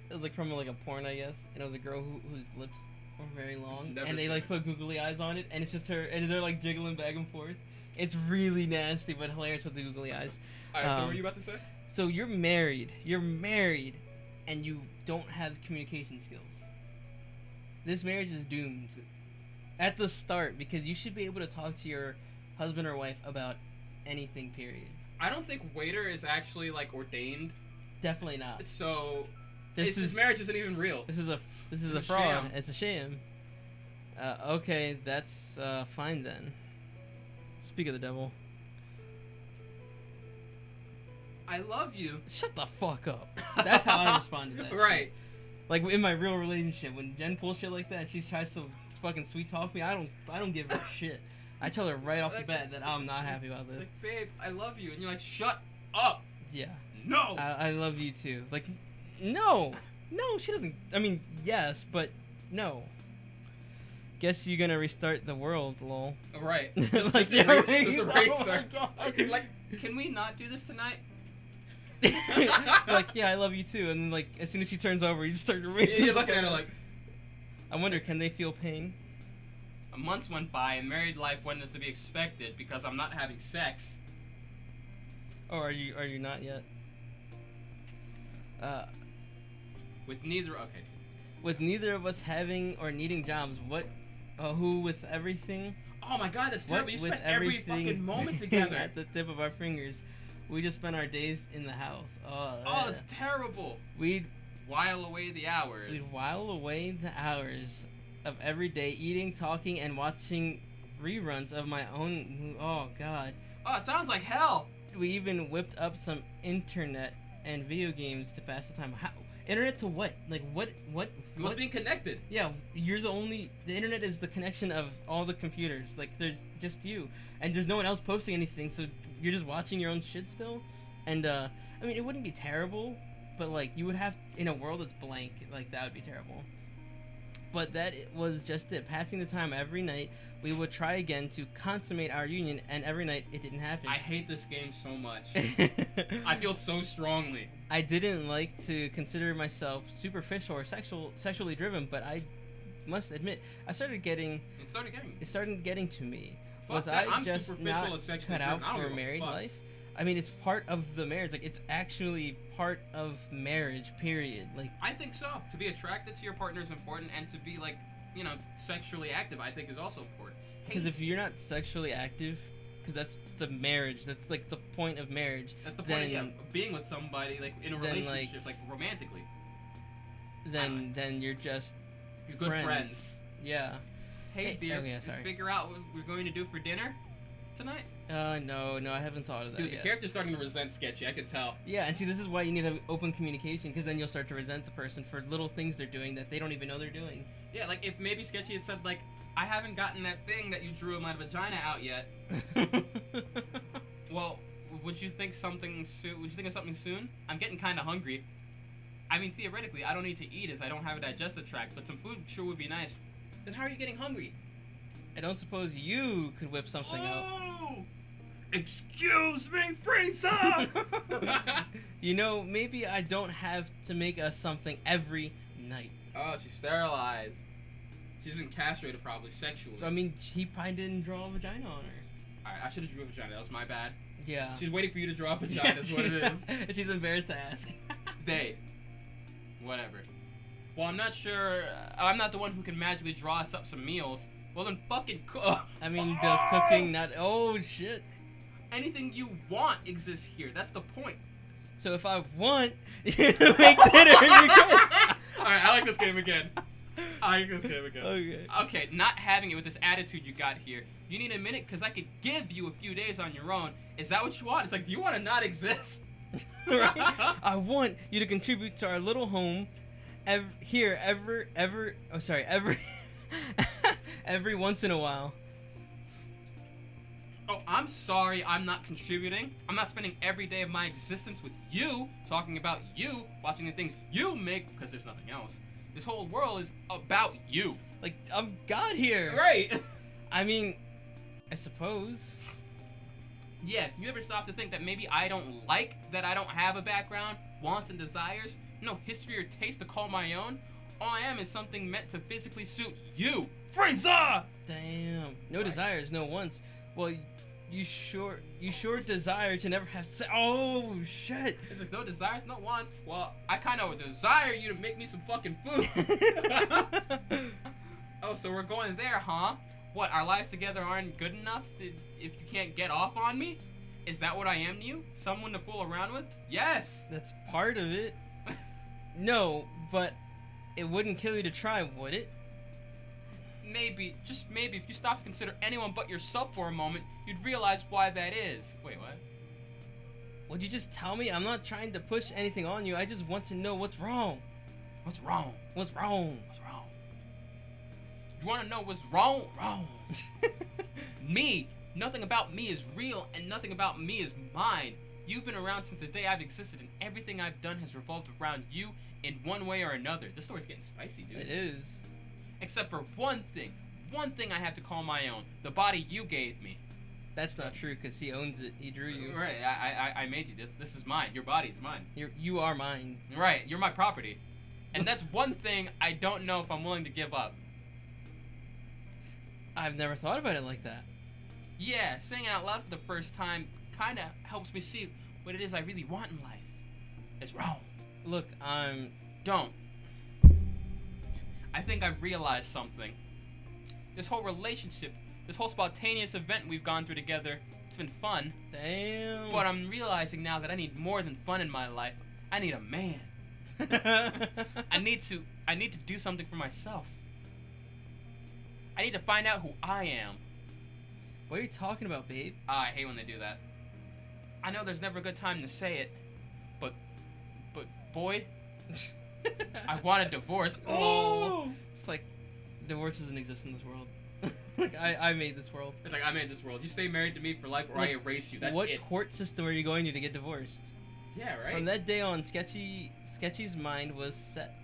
was like from like a porn, I guess, and it was a girl whose lips or very long, Never and they seen like it. put googly eyes on it, and it's just her, and they're like jiggling back and forth. It's really nasty, but hilarious with the googly eyes. Alright, so what were you about to say? So you're married, and you don't have communication skills. This marriage is doomed at the start, because you should be able to talk to your husband or wife about anything, period. I don't think waiter is actually like ordained. Definitely not. So This this marriage isn't even real. This is a It's a fraud. sham. It's a sham. Okay, that's fine then. Speak of the devil. I love you. Shut the fuck up. That's how I respond to that. Right. shit. Like in my real relationship, when Jen pulls shit like that, and she tries to fucking sweet talk me, I don't give her shit. I tell her right off the bat that I'm not happy about this. Like, babe, I love you, and you're like, shut up. Yeah. No. I love you too. Like, no, she doesn't. I mean, yes, but no. Guess you're gonna restart the world, lol. Right. Like, Just erase oh my her. God. Like, can we not do this tonight? Like, yeah, I love you too, and then like as soon as she turns over, you just start erasing. You're looking at her like. I wonder, can they feel pain? Months went by, and married life went as to be expected because I'm not having sex. Or are you not yet? With neither. Okay. With neither of us having or needing jobs, what? Who with everything? Oh my God, that's terrible. You with spent every everything fucking moment together. at the tip of our fingers. We just spent our days in the house. Oh, it's terrible. We'd While away the hours. while away the hours of every day eating, talking, and watching reruns of my own. Oh God. Oh, it sounds like hell. We even whipped up some internet and video games to pass the time. How? Internet to what? Like what? What's being connected? Yeah, you're the only. The internet is the connection of all the computers. Like there's just you, and there's no one else posting anything. So you're just watching your own shit still. And I mean, it wouldn't be terrible, but like you would have in a world that's blank. Like that would be terrible. But that was just it. Passing the time every night. We would try again to consummate our union, and every night it didn't happen. I hate this game so much. I feel so strongly. I didn't like to consider myself superficial or sexually driven, but I must admit, it started getting to me. Fuck Was that. I I'm just superficial not and sexually cut out driven. I don't for give a married fuck. life? I mean, it's part of the marriage. Like, it's actually part of marriage, period. Like, I think so. To be attracted to your partner is important, and to be like, you know, sexually active, I think is also important. because if you're not sexually active, because that's the marriage, that's like the point of marriage. That's the point then, of being with somebody, like in a then, relationship, like romantically. Then you're just You're good friends. Yeah. Hey, dear, oh, yeah, did you sorry. figure out what we're going to do for dinner tonight? No, I haven't thought of that Dude, the yet. character's starting to resent Sketchy, I could tell. Yeah, and see, this is why you need to have open communication, because then you'll start to resent the person for little things they're doing that they don't even know they're doing. Yeah, like if maybe Sketchy had said, like, I haven't gotten that thing that you drew in my vagina out yet. Well, would you think something soon? Would you think of something soon? I'm getting kind of hungry. I mean, theoretically, I don't need to eat as I don't have a digestive tract, but some food sure would be nice. Then how are you getting hungry? I don't suppose you could whip something out. Oh! Excuse me, Frieza! You know, maybe I don't have to make us something every night. Oh, she's sterilized. She's been castrated probably sexually. I mean, he probably didn't draw a vagina on her. Alright, I should have drew a vagina. That was my bad. Yeah. She's waiting for you to draw a vagina, is what it is. She's embarrassed to ask. They. Whatever. Well, I'm not sure. I'm not the one who can magically draw us up some meals. Well, then fucking cook. I mean, does cooking not... Oh, shit. Anything you want exists here. That's the point. So if I want you to make dinner, you can. Alright, I like this game again. Okay. Okay, not having it with this attitude you got here. You need a minute? Because I could give you a few days on your own. Is that what you want? It's like, do you want to not exist? Right? I want you to contribute to our little home every every once in a while. Oh, I'm sorry I'm not contributing. I'm not spending every day of my existence with you, talking about you, watching the things you make, because there's nothing else. This whole world is about you. Like, I'm God here. Right. I mean, I suppose. Yeah, you ever stop to think that maybe I don't like that I don't have a background, wants and desires, no history or taste to call my own? All I am is something meant to physically suit you. Frieza! Damn. No desires, no wants. Well, you sure desire to never have sex. Oh shit. It's like no desires, no wants. Well, I kind of desire you to make me some fucking food. Oh, so we're going there, huh? What, our lives together aren't good enough if you can't get off on me? Is that what I am to you? Someone to fool around with? Yes! That's part of it. No, but it wouldn't kill you to try, would it? Maybe, just maybe, if you stop to consider anyone but yourself for a moment, you'd realize why that is. Wait, what? Would you just tell me? I'm not trying to push anything on you. I just want to know what's wrong. What's wrong? What's wrong? What's wrong? You want to know what's wrong? Wrong. Me. Nothing about me is real, and nothing about me is mine. You've been around since the day I've existed, and everything I've done has revolved around you in one way or another. This story's getting spicy, dude. It is. Except for one thing. One thing I have to call my own. The body you gave me. That's not true, because he owns it. He drew you. Right, I made you. This is mine. Your body is mine. You are mine. Right, you're my property. And that's one thing I don't know if I'm willing to give up. I've never thought about it like that. Yeah, saying it out loud for the first time kind of helps me see what it is I really want in life. It's wrong. Look, Don't. I think I've realized something. This whole relationship, this whole spontaneous event we've gone through together, it's been fun. Damn. But I'm realizing now that I need more than fun in my life. I need a man. I need to do something for myself. I need to find out who I am. What are you talking about, babe? I hate when they do that. I know there's never a good time to say it, but boy, I want a divorce. Oh! It's like, divorce doesn't exist in this world. Like, I made this world. It's like, I made this world. You stay married to me for life or I erase you. That's what it. court system are you going to get divorced? Yeah, right? From that day on, Sketchy's mind was set.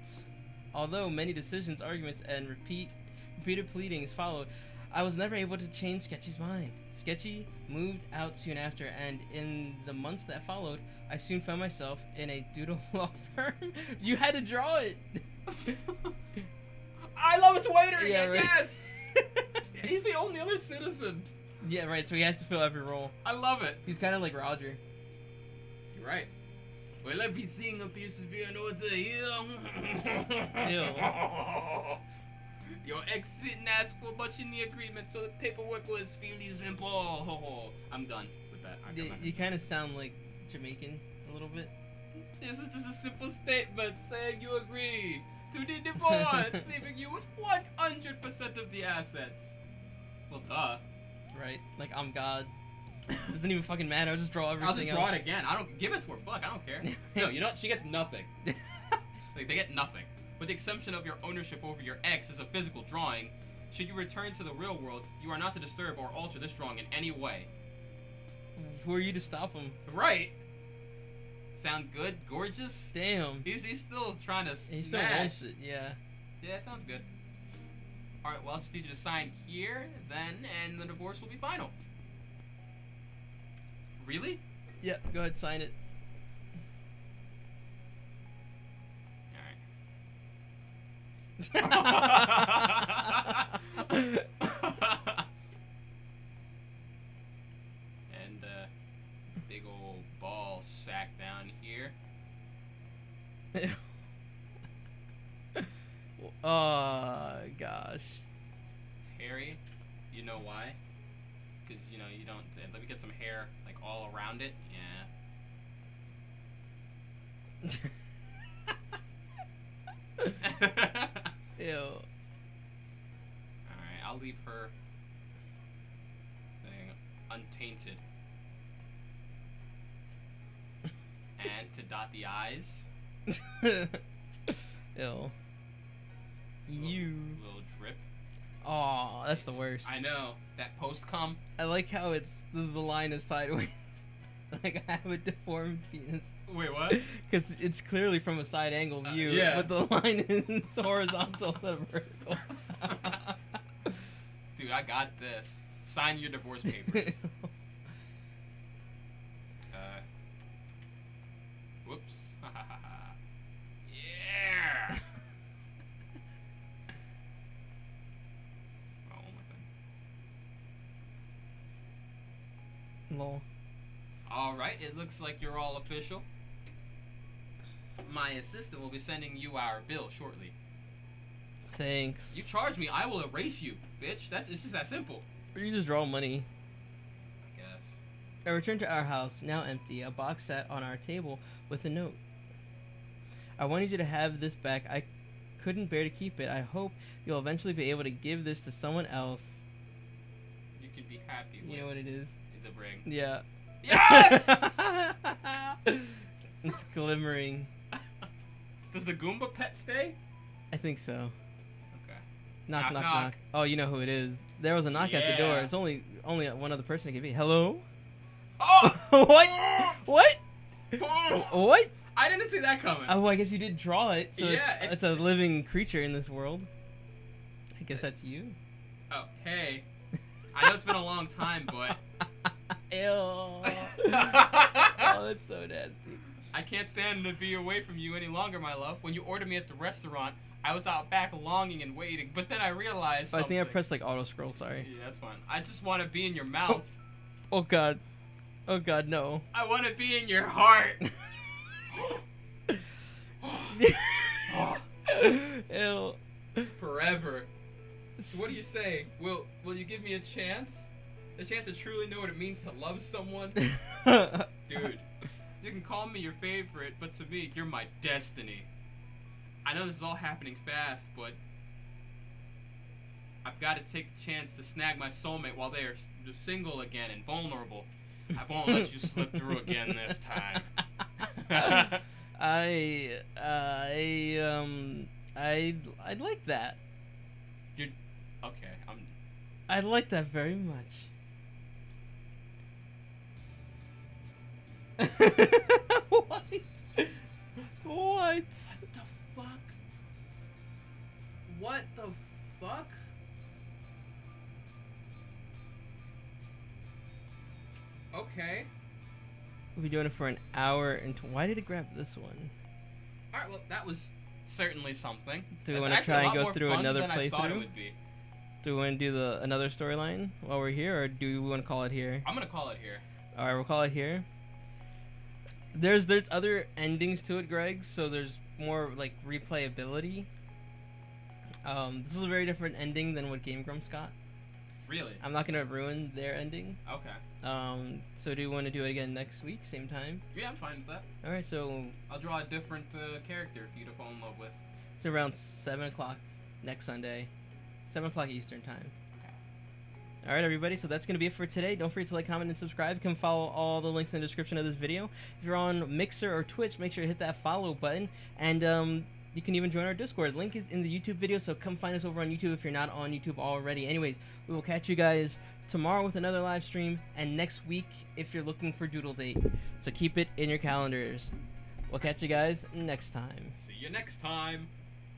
Although many decisions, arguments, and repeated pleadings followed, I was never able to change Sketchy's mind. Sketchy moved out soon after, and in the months that followed, I soon found myself in a doodle law firm. You had to draw it! I love its waiter! Yeah, right. Yes! He's the only other citizen. Yeah, right, so he has to fill every role. I love it. He's kind of like Roger. You're right. Well, everything appears to be in order here. Ew. Your ex didn't ask for much in the agreement, so the paperwork was fairly simple. I'm done with that. You kind of sound like Jamaican a little bit. This is just a simple statement saying you agree to the divorce, leaving you with 100% of the assets. Well, duh. Right? Like, I'm God. Doesn't even fucking matter. I'll just draw everything I'll just draw else. it again. I don't give it to her. Fuck, I don't care. No, you know what? She gets nothing. Like, they get nothing. With the exception of your ownership over your ex as a physical drawing, should you return to the real world, you are not to disturb or alter this drawing in any way. Who are you to stop him? Right. Sound good? Gorgeous? Damn. He's still trying to He still smash. wants it, yeah. Yeah, sounds good. Alright, well, I'll just need you to sign here, then, and the divorce will be final. Really? Yeah, go ahead, sign it. And big old ball sack down here. Oh gosh. It's hairy. You know why? Because you know you don't. Let me get some hair like all around it. Yeah. Ew. Alright, I'll leave her thing untainted. And to dot the I's. Ew. You. Little drip. Oh, that's the worst. I know. That post cum. I like how it's the line is sideways. Like I have a deformed penis. Wait, what? Because it's clearly from a side angle view, yeah. but the line is horizontal instead of vertical. Dude, I got this. Sign your divorce papers. Whoops. Yeah. Lol. All right, it looks like you're all official. My assistant will be sending you our bill shortly. Thanks. You charge me, I will erase you, bitch. It's just that simple. Or you just draw money. I guess. I returned to our house, now empty. A box sat on our table with a note. I wanted you to have this back. I couldn't bear to keep it. I hope you'll eventually be able to give this to someone else. You can be happy with. You know what it is? The ring. Yeah. Yes! It's glimmering. Does the Goomba pet stay? I think so. Okay. Knock, knock, knock. Oh, you know who it is. There was a knock at the door. Yeah. It's only one other person it could be. Hello? Oh! What? What? What? I didn't see that coming. Oh, I guess you did draw it. So Yeah, it's a living creature in this world. I guess that's you. Oh, hey. I know it's been a long time, but... Ew. Oh, that's so nasty. I can't stand to be away from you any longer, my love. When you ordered me at the restaurant, I was out back longing and waiting, but then I realized something. I think I pressed like auto scroll, sorry. Yeah, that's fine. I just want to be in your mouth. Oh god. Oh god, no. I want to be in your heart. Ew. Forever. So what do you say? Will you give me a chance? A chance to truly know what it means to love someone? Dude, you can call me your favorite, but to me, you're my destiny. I know this is all happening fast, but I've got to take the chance to snag my soulmate while they are single again and vulnerable. I won't let you slip through again this time. I'd like that. Okay, I'd like that very much. What? What? the fuck? What the fuck? Okay. We'll be doing it for an hour and why did it grab this one? Alright, well, that was certainly something. Do we That's want to actually try a and lot go more through fun another than I thought it playthrough? would be. Do we want to do another storyline while we're here, or do we want to call it here? I'm gonna call it here. All right, we'll call it here. There's other endings to it, Greg. So there's more like replayability. This is a very different ending than what Game Grumps got. Really? I'm not gonna ruin their ending. Okay. So do you want to do it again next week, same time? Yeah, I'm fine with that. All right, so I'll draw a different character for you to fall in love with. it's around 7 o'clock next Sunday, 7 o'clock Eastern time. Okay. All right, everybody. So that's gonna be it for today. Don't forget to like, comment, and subscribe. You can follow all the links in the description of this video. If you're on Mixer or Twitch, make sure to hit that follow button, and you can even join our Discord. Link is in the YouTube video, so come find us over on YouTube if you're not on YouTube already. Anyways, we will catch you guys tomorrow with another live stream, and next week if you're looking for Doodle Date. So keep it in your calendars. We'll catch you guys next time. See you next time.